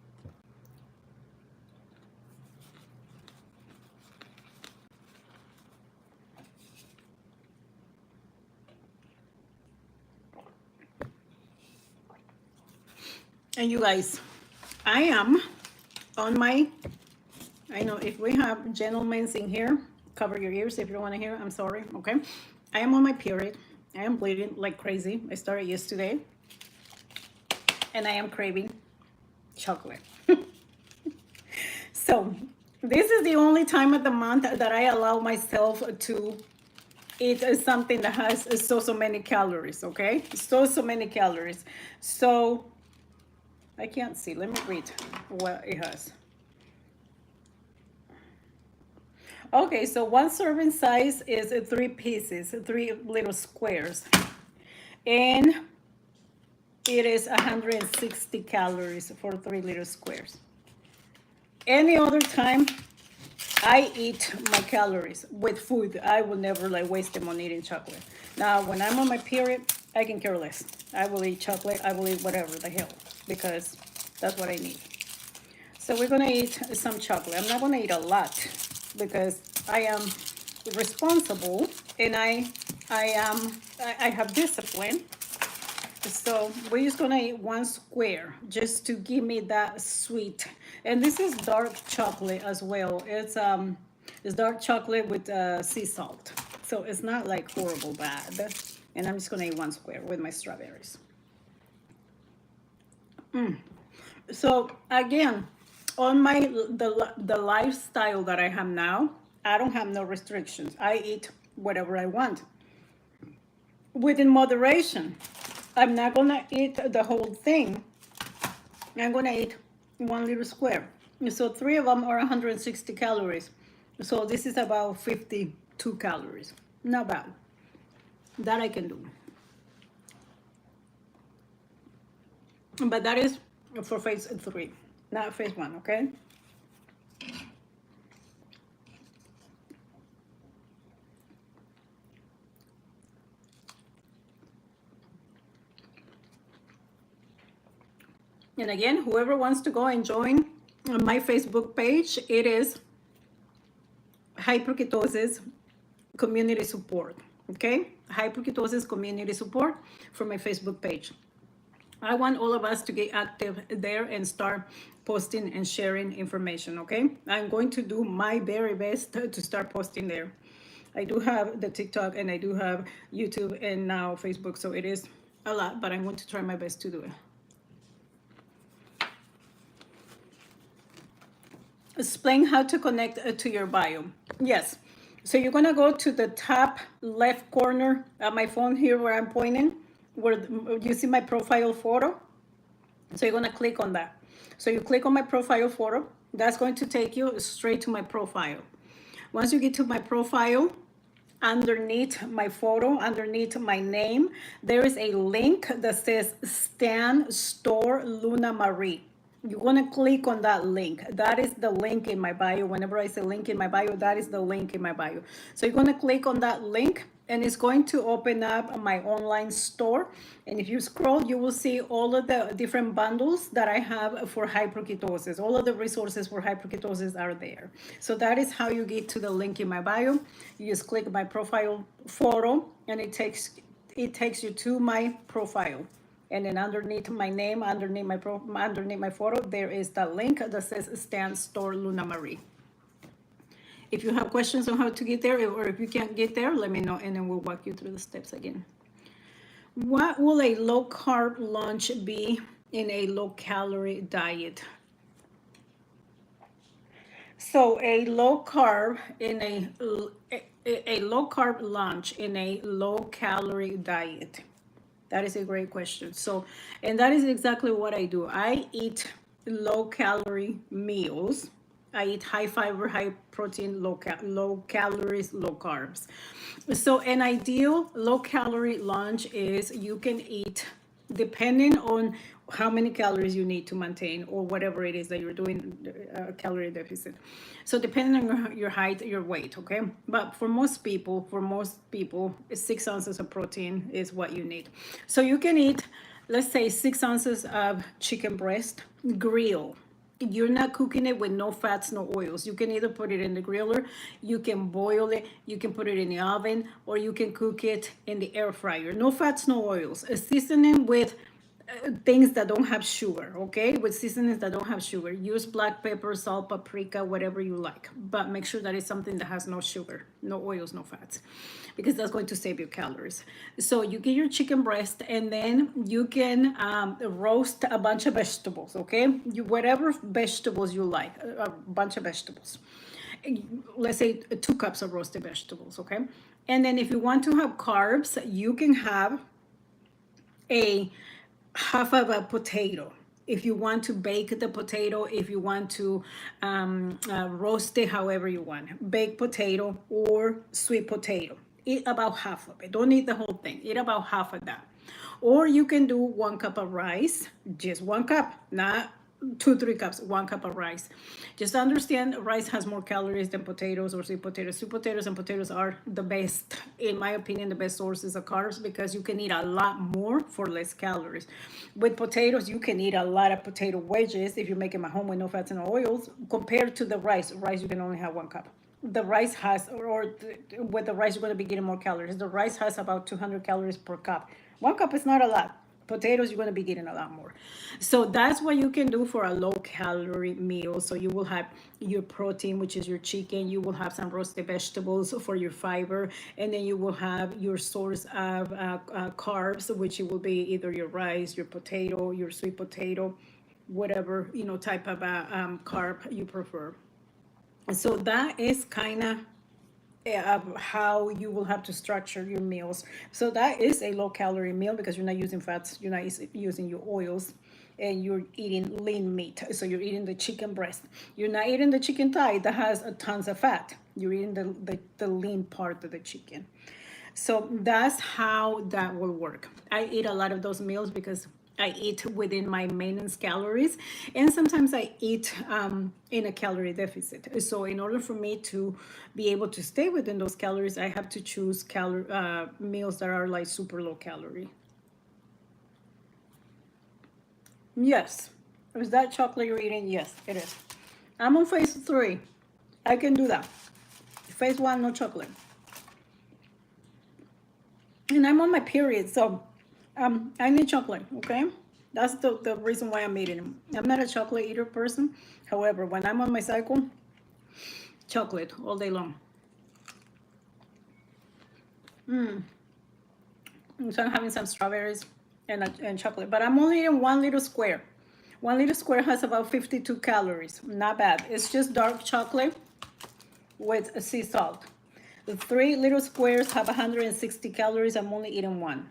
S1: And you guys, I am on my, I know if we have gentlemen in here, cover your ears if you don't want to hear, I'm sorry, okay? I am on my period. I am bleeding like crazy. I started yesterday. And I am craving chocolate. So this is the only time of the month that I allow myself to eat something that has so many calories, okay? So many calories. So I can't see. Let me read what it has. Okay, so one serving size is 3 pieces, 3 little squares. And it is 160 calories for 3 little squares. Any other time, I eat my calories with food. I will never like waste them on eating chocolate. Now, when I'm on my period, I can care less. I will eat chocolate. I will eat whatever the hell because that's what I need. So we're gonna eat some chocolate. I'm not gonna eat a lot because I am responsible and I have discipline. So we're just gonna eat 1 square just to give me that sweet. And this is dark chocolate as well. It's dark chocolate with sea salt. So it's not like horrible bad. And I'm just gonna eat 1 square with my strawberries. So again, on the lifestyle that I have now, I don't have no restrictions. I eat whatever I want within moderation. I'm not gonna eat the whole thing. I'm gonna eat 1 little square. So 3 of them are 160 calories. So this is about 52 calories. Not bad. That I can do. But that is for phase 3, not phase 1, okay? And again, whoever wants to go and join my Facebook page, it is Hyperketosis Community Support, okay? Hyperketosis Community Support for my Facebook page. I want all of us to get active there and start posting and sharing information, okay? I'm going to do my very best to start posting there. I do have the TikTok and I do have YouTube and now Facebook, so it is a lot, but I'm going to try my best to do it. Explain how to connect to your bio. Yes. So you're gonna go to the top left corner of my phone here where I'm pointing, where you see my profile photo. So you're gonna click on that. So you click on my profile photo. That's going to take you straight to my profile. Once you get to my profile, underneath my photo, underneath my name, there is a link that says Stan Store Luna Marie. You're gonna click on that link. That is the link in my bio. Whenever I say link in my bio, that is the link in my bio. So you're gonna click on that link and it's going to open up my online store. And if you scroll, you will see all of the different bundles that I have for hyperketosis. All of the resources for hyperketosis are there. So that is how you get to the link in my bio. You just click my profile photo and it takes you to my profile. And then underneath my name, underneath my photo, there is the link that says Stan Store Luna Marie. If you have questions on how to get there, or if you can't get there, let me know, and then we'll walk you through the steps again. What will a low-carb lunch be in a low-calorie diet? So a low-carb low-carb lunch in a low-calorie diet. That is a great question. So, and that is exactly what I do. I eat low-calorie meals. I eat high fiber, high protein, low calories, low carbs. So an ideal low calorie lunch is you can eat depending on how many calories you need to maintain or whatever it is that you're doing calorie deficit. So depending on your height, your weight, okay? But for most people, 6 ounces of protein is what you need. So you can eat, let's say 6 ounces of chicken breast, grill. You're not cooking it with no fats, no oils. You can either put it in the griller, you can boil it, you can put it in the oven, or you can cook it in the air fryer. No fats, no oils. A seasoning with things that don't have sugar, okay? With seasonings that don't have sugar. Use black pepper, salt, paprika, whatever you like. But make sure that it's something that has no sugar, no oils, no fats, because that's going to save you calories. So you get your chicken breast and then you can roast a bunch of vegetables, okay? Whatever vegetables you like, a bunch of vegetables. Let's say 2 cups of roasted vegetables, okay? And then if you want to have carbs, you can have a half of a potato. If you want to bake the potato, if you want to roast it however you want, baked potato or sweet potato, eat about half of it. Don't eat the whole thing. Eat about half of that. Or you can do 1 cup of rice, just 1 cup, not 2-3 cups, 1 cup of rice. Just understand rice has more calories than potatoes or sweet potatoes. Sweet potatoes and potatoes are the best, in my opinion, the best sources of carbs because you can eat a lot more for less calories. With potatoes, you can eat a lot of potato wedges if you make them at home with no fats and no oils compared to the rice. Rice, you can only have 1 cup. The rice has, with the rice, you're going to be getting more calories. The rice has about 200 calories per cup. 1 cup is not a lot. Potatoes, you're going to be getting a lot more. So that's what you can do for a low calorie meal. So you will have your protein, which is your chicken. You will have some roasted vegetables for your fiber. And then you will have your source of carbs, which will be either your rice, your potato, your sweet potato, whatever, type of carb you prefer. So that is kind of how you will have to structure your meals. So that is a low calorie meal because you're not using fats, you're not using your oils, and you're eating lean meat. So you're eating the chicken breast. You're not eating the chicken thigh that has tons of fat. You're eating the lean part of the chicken. So that's how that will work. I eat a lot of those meals because I eat within my maintenance calories, and sometimes I eat in a calorie deficit. So in order for me to be able to stay within those calories, I have to choose meals that are like super low calorie. Yes. Is that chocolate you're eating? Yes, it is. I'm on phase 3. I can do that. Phase 1, no chocolate. And I'm on my period, so I need chocolate, okay? That's the reason why I'm eating them. I'm not a chocolate eater person. However, when I'm on my cycle, chocolate all day long. So I'm having some strawberries and chocolate, but I'm only eating 1 little square. 1 little square has about 52 calories. Not bad. It's just dark chocolate with sea salt. The 3 little squares have 160 calories. I'm only eating one.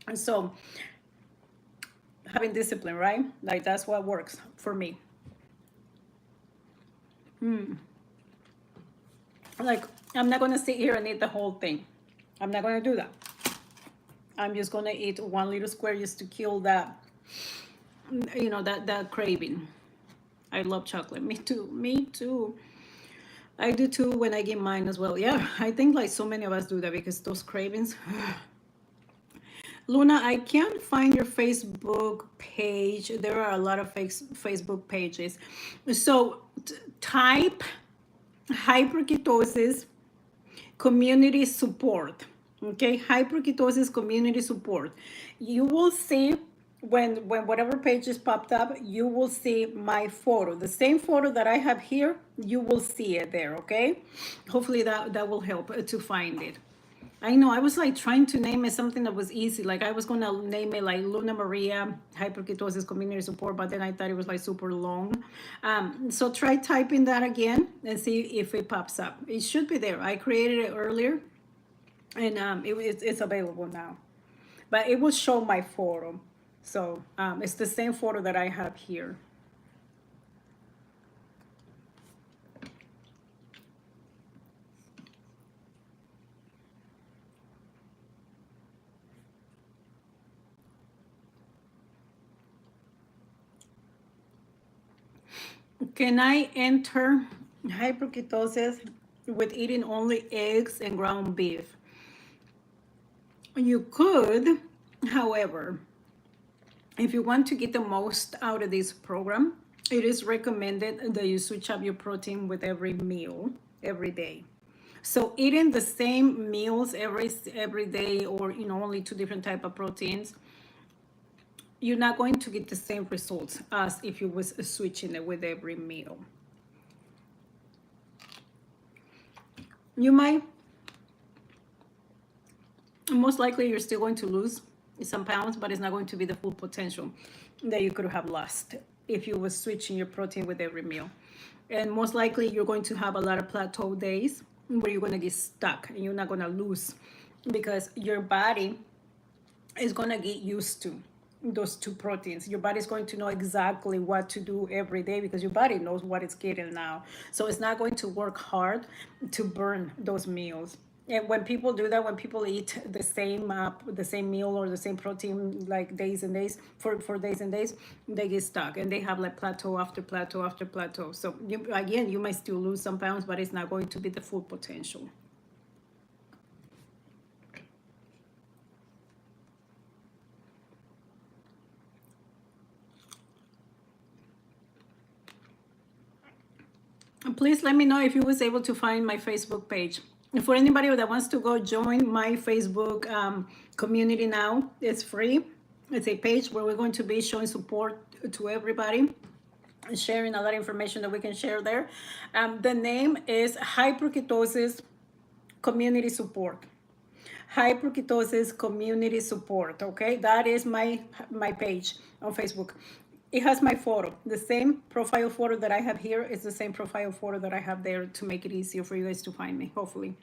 S1: And so having discipline, right? Like that's what works for me. Like I'm not gonna sit here and eat the whole thing. I'm not gonna do that. I'm just gonna eat 1 little square just to kill that, that craving. I love chocolate. Me too. Me too. I do too when I get mine as well. Yeah, I think like so many of us do that because those cravings. Luna, I can't find your Facebook page. There are a lot of Facebook pages. So type hyperketosis community support. Okay, hyperketosis community support. You will see when whatever page is popped up, you will see my photo. The same photo that I have here, you will see it there, okay? Hopefully that will help to find it. I know I was like trying to name it something that was easy. Like I was gonna name it like Luna Maria Hyperketosis Community Support, but then I thought it was like super long. So try typing that again and see if it pops up. It should be there. I created it earlier, and it's available now. But it will show my photo. So it's the same photo that I have here. Can I enter hyperketosis with eating only eggs and ground beef? You could, however, if you want to get the most out of this program, it is recommended that you switch up your protein with every meal, every day. So eating the same meals every day, or only two different type of proteins, you're not going to get the same results as if you was switching it with every meal. You might, most likely you're still going to lose some pounds, but it's not going to be the full potential that you could have lost if you was switching your protein with every meal. And most likely you're going to have a lot of plateau days where you're going to get stuck and you're not going to lose because your body is going to get used to those two proteins. Your body's going to know exactly what to do every day because your body knows what it's getting now. So it's not going to work hard to burn those meals. And when people do that, when people eat the same meal or the same protein like days and days for days and days, they get stuck and they have like plateau after plateau after plateau. So you might still lose some pounds, but it's not going to be the full potential. Please let me know if you was able to find my Facebook page. And for anybody that wants to go join my Facebook community now, it's free. It's a page where we're going to be showing support to everybody, sharing a lot of information that we can share there. The name is Hyperketosis Community Support. Hyperketosis Community Support. Okay, that is my page on Facebook. It has my photo. The same profile photo that I have here is the same profile photo that I have there to make it easier for you guys to find me, hopefully.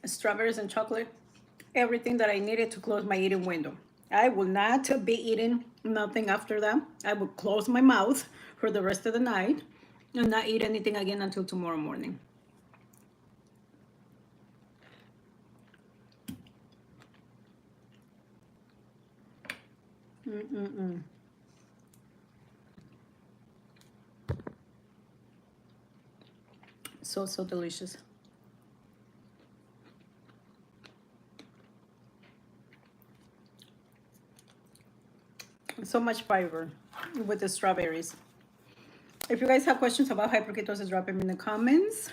S1: Strawberries and chocolate, everything that I needed to close my eating window. I will not be eating nothing after that. I will close my mouth for the rest of the night and not eat anything again until tomorrow morning. So delicious. So much fiber with the strawberries. If you guys have questions about hyperketosis, drop them in the comments.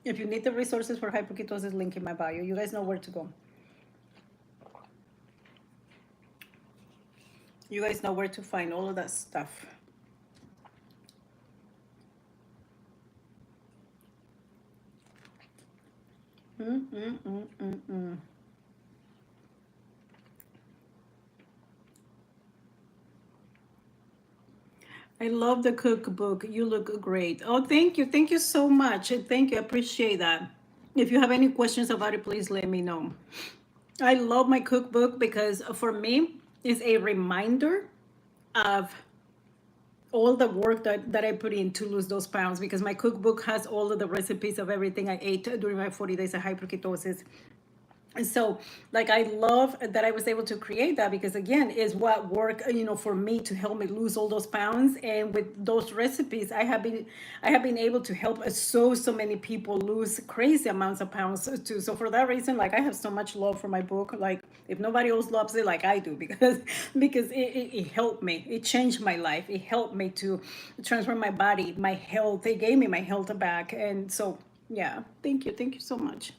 S1: If you need the resources for hyperketosis, link in my bio. You guys know where to go. You guys know where to find all of that stuff. I love the cookbook. You look great. Oh, thank you. Thank you so much. Thank you. I appreciate that. If you have any questions about it, please let me know. I love my cookbook because for me, it's a reminder of all the work that I put in to lose those pounds, because my cookbook has all of the recipes of everything I ate during my 40 days of hyperketosis. And so, like, I love that I was able to create that, because again, is what worked, for me to help me lose all those pounds. And with those recipes, I have been able to help so many people lose crazy amounts of pounds too. So for that reason, like, I have so much love for my book. Like, if nobody else loves it like I do, because it helped me. It changed my life. It helped me to transform my body, my health. It gave me my health back. And so, yeah, thank you so much.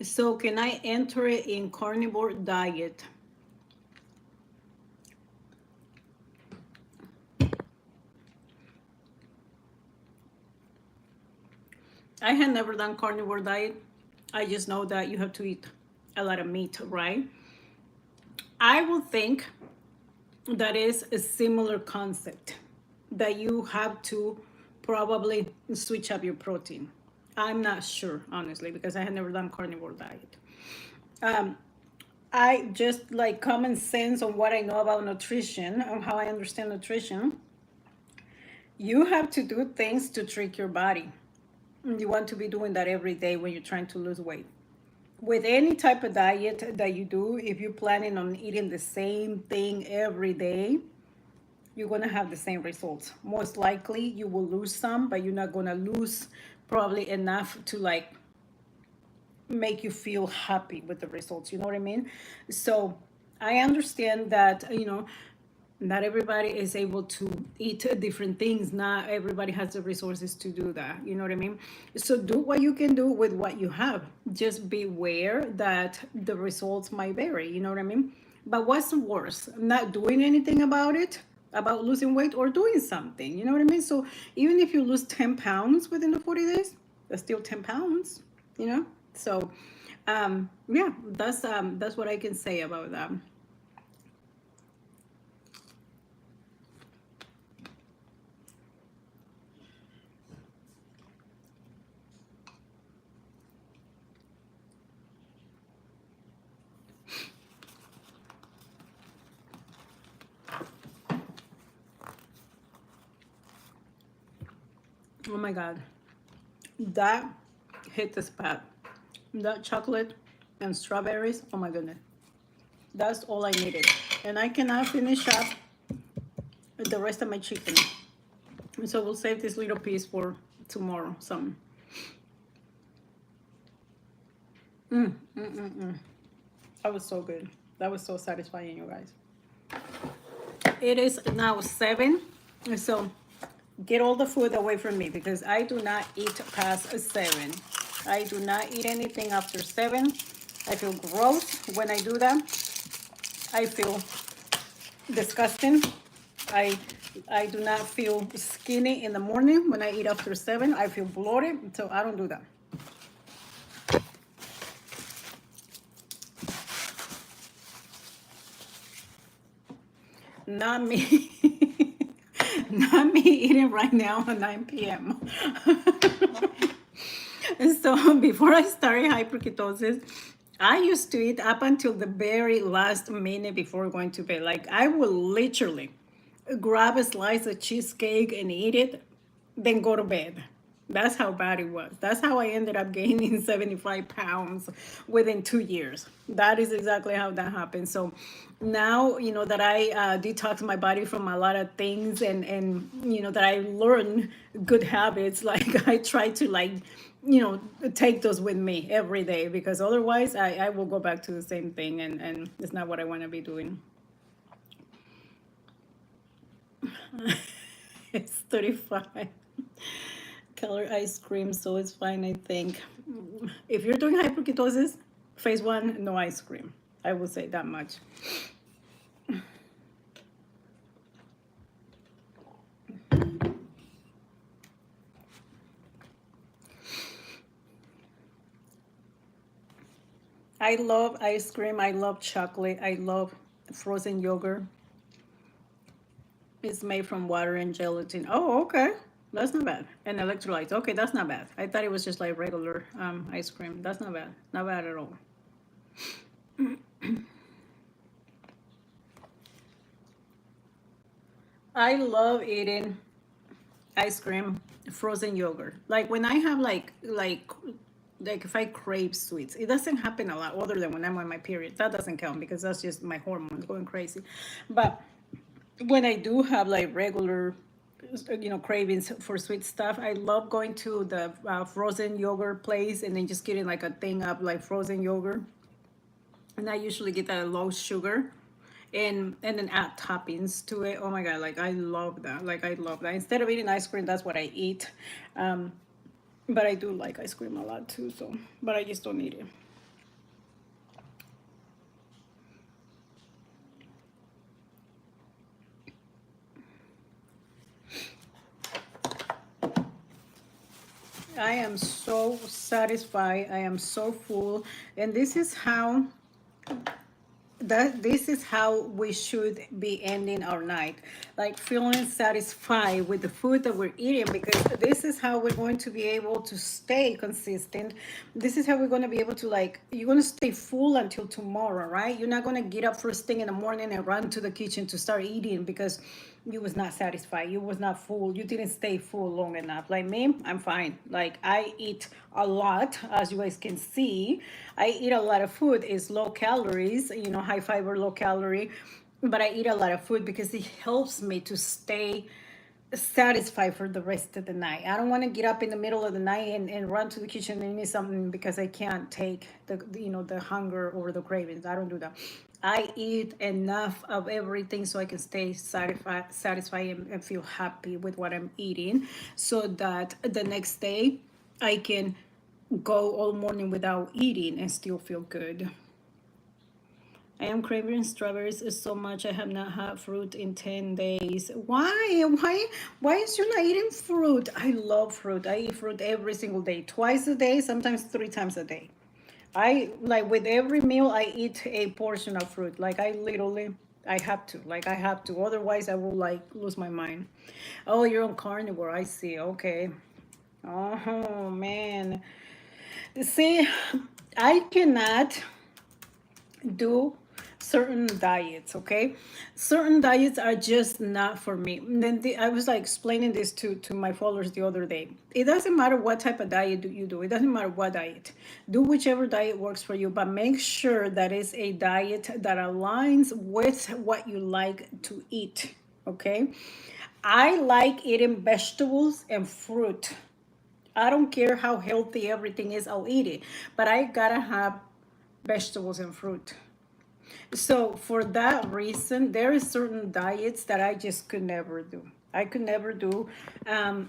S1: So can I enter it in carnivore diet? I had never done carnivore diet. I just know that you have to eat a lot of meat, right? I will think that is a similar concept, that you have to probably switch up your protein. I'm not sure, honestly, because I had never done carnivore diet. Um, I just, like, common sense on what I know about nutrition, on how I understand nutrition. You have to do things to trick your body. You want to be doing that every day when you're trying to lose weight. With any type of diet that you do, if you're planning on eating the same thing every day, you're going to have the same results. Most likely you will lose some, but you're not going to lose probably enough to, like, make you feel happy with the results. You know what I mean? So I understand that, not everybody is able to eat different things. Not everybody has the resources to do that. You know what I mean? So do what you can do with what you have. Just beware that the results might vary. You know what I mean? But what's worse? Not doing anything about it, about losing weight, or doing something. You know what I mean? So even if you lose 10 pounds within the 40 days, that's still 10 pounds, you know? So, yeah, that's what I can say about that. Oh my God, that hit the spot. That chocolate and strawberries, oh my goodness. That's all I needed. And I cannot finish up the rest of my chicken. So we'll save this little piece for tomorrow. Some. That was so good. That was so satisfying, you guys. It is now 7. So get all the food away from me, because I do not eat past 7. I do not eat anything after 7. I feel gross when I do that. I feel disgusting. I I do not feel skinny in the morning when I eat after 7. I feel bloated, so I don't do that. Not me. Not me eating right now at 9 p.m. And so before I started hyperketosis, I used to eat up until the very last minute before going to bed. Like, I will literally grab a slice of cheesecake and eat it, then go to bed. That's how bad it was. That's how I ended up gaining 75 pounds within 2 years. That is exactly how that happened. So now, that I detox my body from a lot of things, and that I learn good habits, like I try to, like, take those with me every day, because otherwise I will go back to the same thing, and it's not what I want to be doing. It's 35 calorie ice cream, so it's fine, I think. If you're doing hyperketosis, phase one, no ice cream. I will say that much. I love ice cream. I love chocolate. I love frozen yogurt. It's made from water and gelatin. Oh, okay. That's not bad. And electrolytes. Okay, that's not bad. I thought it was just like regular ice cream. That's not bad. Not bad at all. I love eating ice cream, frozen yogurt. Like when I have like if I crave sweets, it doesn't happen a lot other than when I'm on my period. That doesn't count because that's just my hormones going crazy. But when I do have like regular, cravings for sweet stuff, I love going to the frozen yogurt place and then just getting like a thing of like frozen yogurt. And I usually get that low sugar and then add toppings to it. Oh my god, like I love that. Like I love that. Instead of eating ice cream, that's what I eat. Um, but I do like ice cream a lot too, so but I just don't eat it. I am so satisfied. I am so full. And this is how we should be ending our night, like feeling satisfied with the food that we're eating, because this is how we're going to be able to stay consistent. This is how we're going to be able to, like, you're going to stay full until tomorrow, right? You're not going to get up first thing in the morning and run to the kitchen to start eating because you was not satisfied, you was not full, you didn't stay full long enough. Like me, I'm fine. Like I eat a lot, as you guys can see. I eat a lot of food. It's low calories, high fiber, low calorie, but I eat a lot of food because it helps me to stay satisfied for the rest of the night. I don't want to get up in the middle of the night and run to the kitchen and eat something because I can't take the hunger or the cravings. I don't do that. I eat enough of everything so I can stay satisfied and feel happy with what I'm eating, so that the next day I can go all morning without eating and still feel good. I am craving strawberries so much. I have not had fruit in 10 days. Why? Why is you not eating fruit? I love fruit. I eat fruit every single day, twice a day, sometimes 3 times a day. I like with every meal I eat a portion of fruit. Like I literally I have to. Like I have to. Otherwise I will like lose my mind. Oh, you're on carnivore. I see. Okay. Oh man. See, I cannot do certain diets, okay? Certain diets are just not for me. And then I was like explaining this to my followers the other day. It doesn't matter what type of diet you do. It doesn't matter what diet. Do whichever diet works for you, but make sure that it's a diet that aligns with what you like to eat, okay? I like eating vegetables and fruit. I don't care how healthy everything is, I'll eat it. But I gotta have vegetables and fruit. So for that reason, there is certain diets that I just could never do. I could never do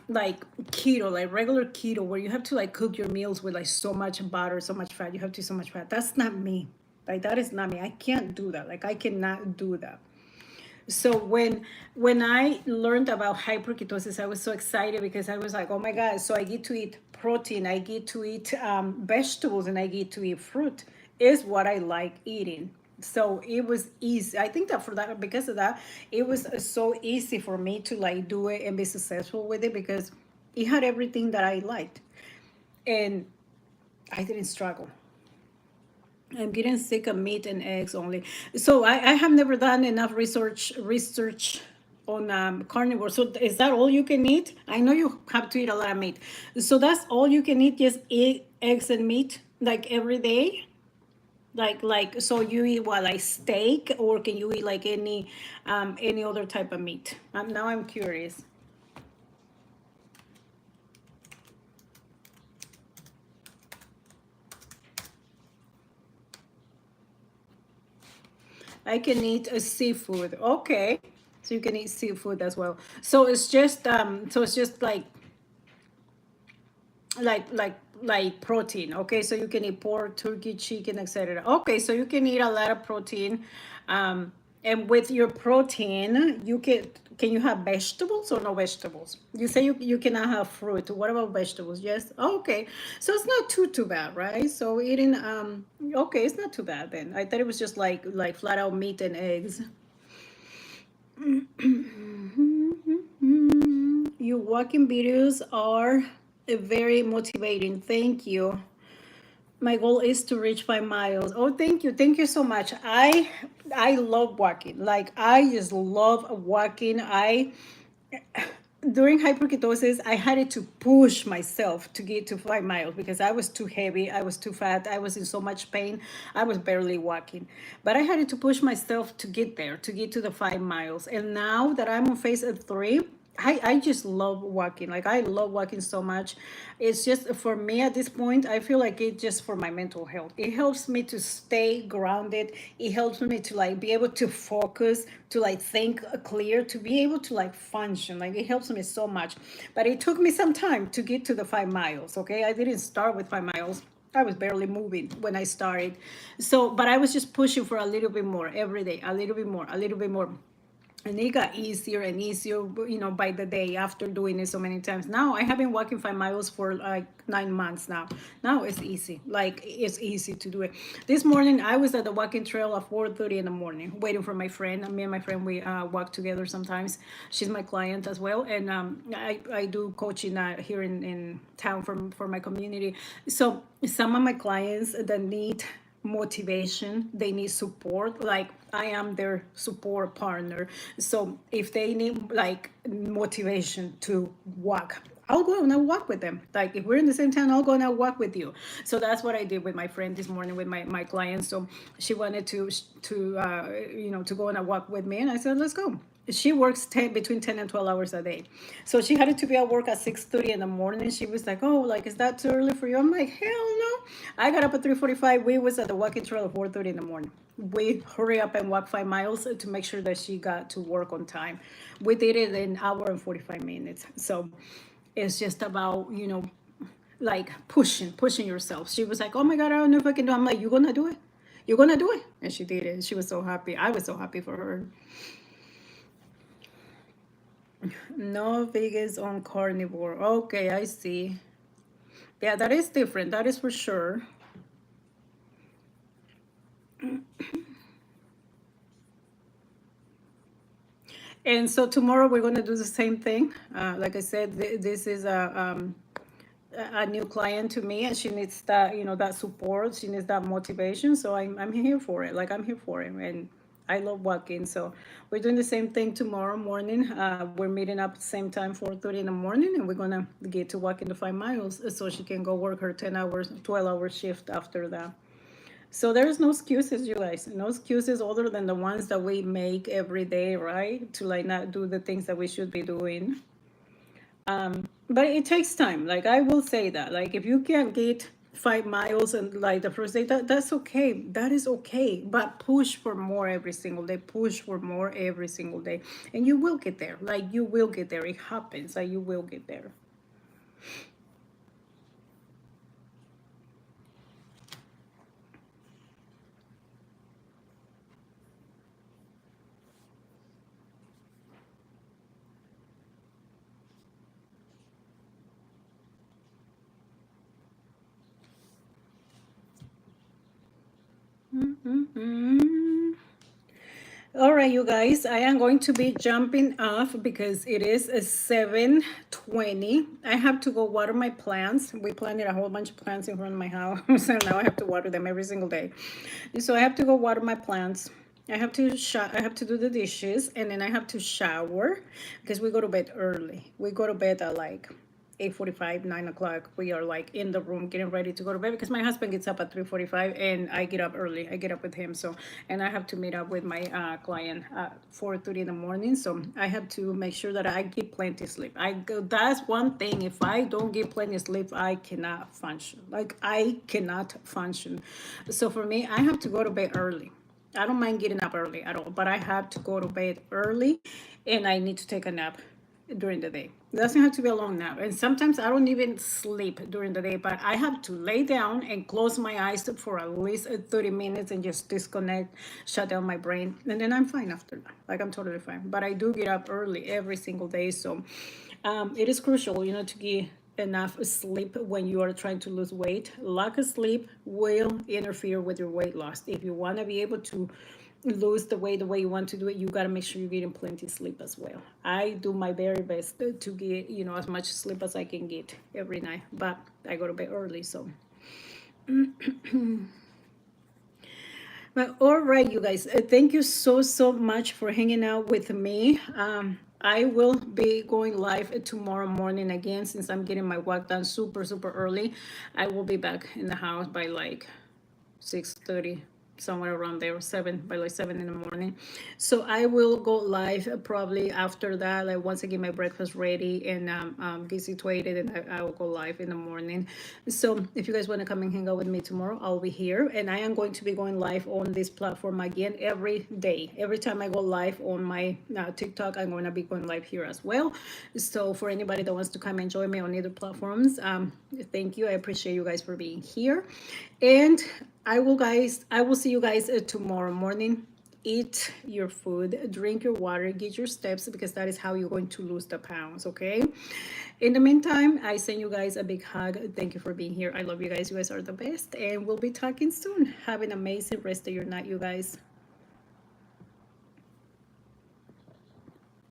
S1: like keto, like regular keto, where you have to like cook your meals with like so much butter, so much fat. You have to so much fat. That's not me. Like that is not me. I can't do that. Like I cannot do that. So when I learned about hyperketosis, I was so excited because I was like, oh my god! So I get to eat protein, I get to eat vegetables, and I get to eat fruit. Is what I like eating. So it was easy. I think that for that, because of that, it was so easy for me to like do it and be successful with it because it had everything that I liked, and I didn't struggle. I'm getting sick of meat and eggs only. So I have never done enough research on carnivore. So is that all you can eat? I know you have to eat a lot of meat. So that's all you can eat, just eggs and meat, like every day? Like so you eat what, like steak, or can you eat like any other type of meat? Now I'm curious. I can eat a seafood. Okay. So you can eat seafood as well. So it's just like protein. Okay, so you can eat pork, turkey, chicken, etc. Okay, so you can eat a lot of protein. Um, and with your protein, can you have vegetables or no vegetables? You say you cannot have fruit. What about vegetables? Yes. Okay. So it's not too bad, right? So eating okay, it's not too bad then. I thought it was just like flat out meat and eggs. Your walking videos are very motivating. Thank you. My goal is to reach 5 miles. Oh, thank you so much. I love walking. Like I just love walking. I During hyperketosis, I had to push myself to get to 5 miles because I was too heavy, I was too fat, I was in so much pain, I was barely walking. But I had to push myself to get there, to get to the 5 miles. And now that I'm on phase 3, I just love walking. Like I love walking so much. It's just for me at this point, I feel like it's just for my mental health. It helps me to stay grounded. It helps me to like be able to focus, to like think clear, to be able to like function. Like it helps me so much. But it took me some time to get to the 5 miles. Okay. I didn't start with 5 miles. I was barely moving when I started. So, but I was just pushing for a little bit more every day, a little bit more, a little bit more. And it got easier and easier, by the day after doing it so many times. Now I have been walking 5 miles for like 9 months now. Now it's easy. Like it's easy to do it. This morning I was at the walking trail at 4:30 in the morning, waiting for my friend. Me and my friend, we walk together sometimes. She's my client as well, and I do coaching here in town for my community. So some of my clients that need motivation, they need support, like I am their support partner. So if they need like motivation to walk, I'll go and I'll walk with them. Like if we're in the same town, I'll go and I'll walk with you. So that's what I did with my friend this morning, with my client. So she wanted to go on a walk with me, and I said, let's go. She works between 10 and 12 hours a day. So she had to be at work at 6:30 in the morning. She was like, oh, like, is that too early for you? I'm like, hell no. I got up at 3:45. We was at the walking trail at 4:30 in the morning. We hurry up and walk 5 miles to make sure that she got to work on time. We did it in an hour and 45 minutes. So it's just about, like pushing yourself. She was like, oh my God, I don't know if I can do it. I'm like, you're going to do it. You're going to do it. And she did it. She was so happy. I was so happy for her. No vegans on carnivore. Okay, I see. Yeah, that is different. That is for sure. And so tomorrow we're going to do the same thing. Like I said, this is a new client to me, and she needs that, that support. She needs that motivation. So I'm here for it. Like I'm here for it. And I love walking. So we're doing the same thing tomorrow morning. We're meeting up at the same time, 4:30 in the morning, and we're going to get to walking the 5 miles so she can go work her 10 hours, 12-hour shift after that. So there's no excuses, you guys. No excuses other than the ones that we make every day, right? To like not do the things that we should be doing. But it takes time. Like I will say that. Like if you can't get 5 miles and like the first day, that's okay. That is okay. But push for more every single day. Push for more every single day. And you will get there. Like you will get there. It happens. Like you will get there. Mm-hmm. All right, you guys, I am going to be jumping off because it is 7:20. I have to go water my plants. We planted a whole bunch of plants in front of my house, so now I have to water them every single day. So I have to go water my plants. I have to do the dishes, and then I have to shower because we go to bed early. We go to bed at like 8:45, 9 o'clock. We are like in the room getting ready to go to bed because my husband gets up at 3:45 and I get up early. I get up with him. So, and I have to meet up with my client at 4:30 in the morning. So I have to make sure that I get plenty sleep. That's one thing. If I don't get plenty sleep, I cannot function. Like I cannot function. So for me, I have to go to bed early. I don't mind getting up early at all, but I have to go to bed early and I need to take a nap during the day. It doesn't have to be a long nap. And sometimes I don't even sleep during the day, but I have to lay down and close my eyes for at least 30 minutes and just disconnect, shut down my brain. And then I'm fine after that. Like I'm totally fine. But I do get up early every single day. So it is crucial, to get enough sleep when you are trying to lose weight. Lack of sleep will interfere with your weight loss. If you want to be able to lose the way you want to do it, you got to make sure you're getting plenty sleep as well. I do my very best to get, as much sleep as I can get every night, but I go to bed early. So well, all right, you guys. Thank you so much for hanging out with me. I will be going live tomorrow morning again since I'm getting my walk done super early. I will be back in the house by like 6:30, somewhere around there, by like 7 in the morning. So I will go live probably after that, like once I get my breakfast ready and get situated, and I will go live in the morning. So if you guys want to come and hang out with me tomorrow, I'll be here, and I am going to be going live on this platform again every day. Every time I go live on my TikTok, I'm going to be going live here as well. So for anybody that wants to come and join me on either platforms, thank you. I appreciate you guys for being here, and I will see you guys tomorrow morning. Eat your food, drink your water, get your steps, because that is how you're going to lose the pounds, okay? In the meantime, I send you guys a big hug. Thank you for being here. I love you guys. You guys are the best, and we'll be talking soon. Have an amazing rest of your night, you guys.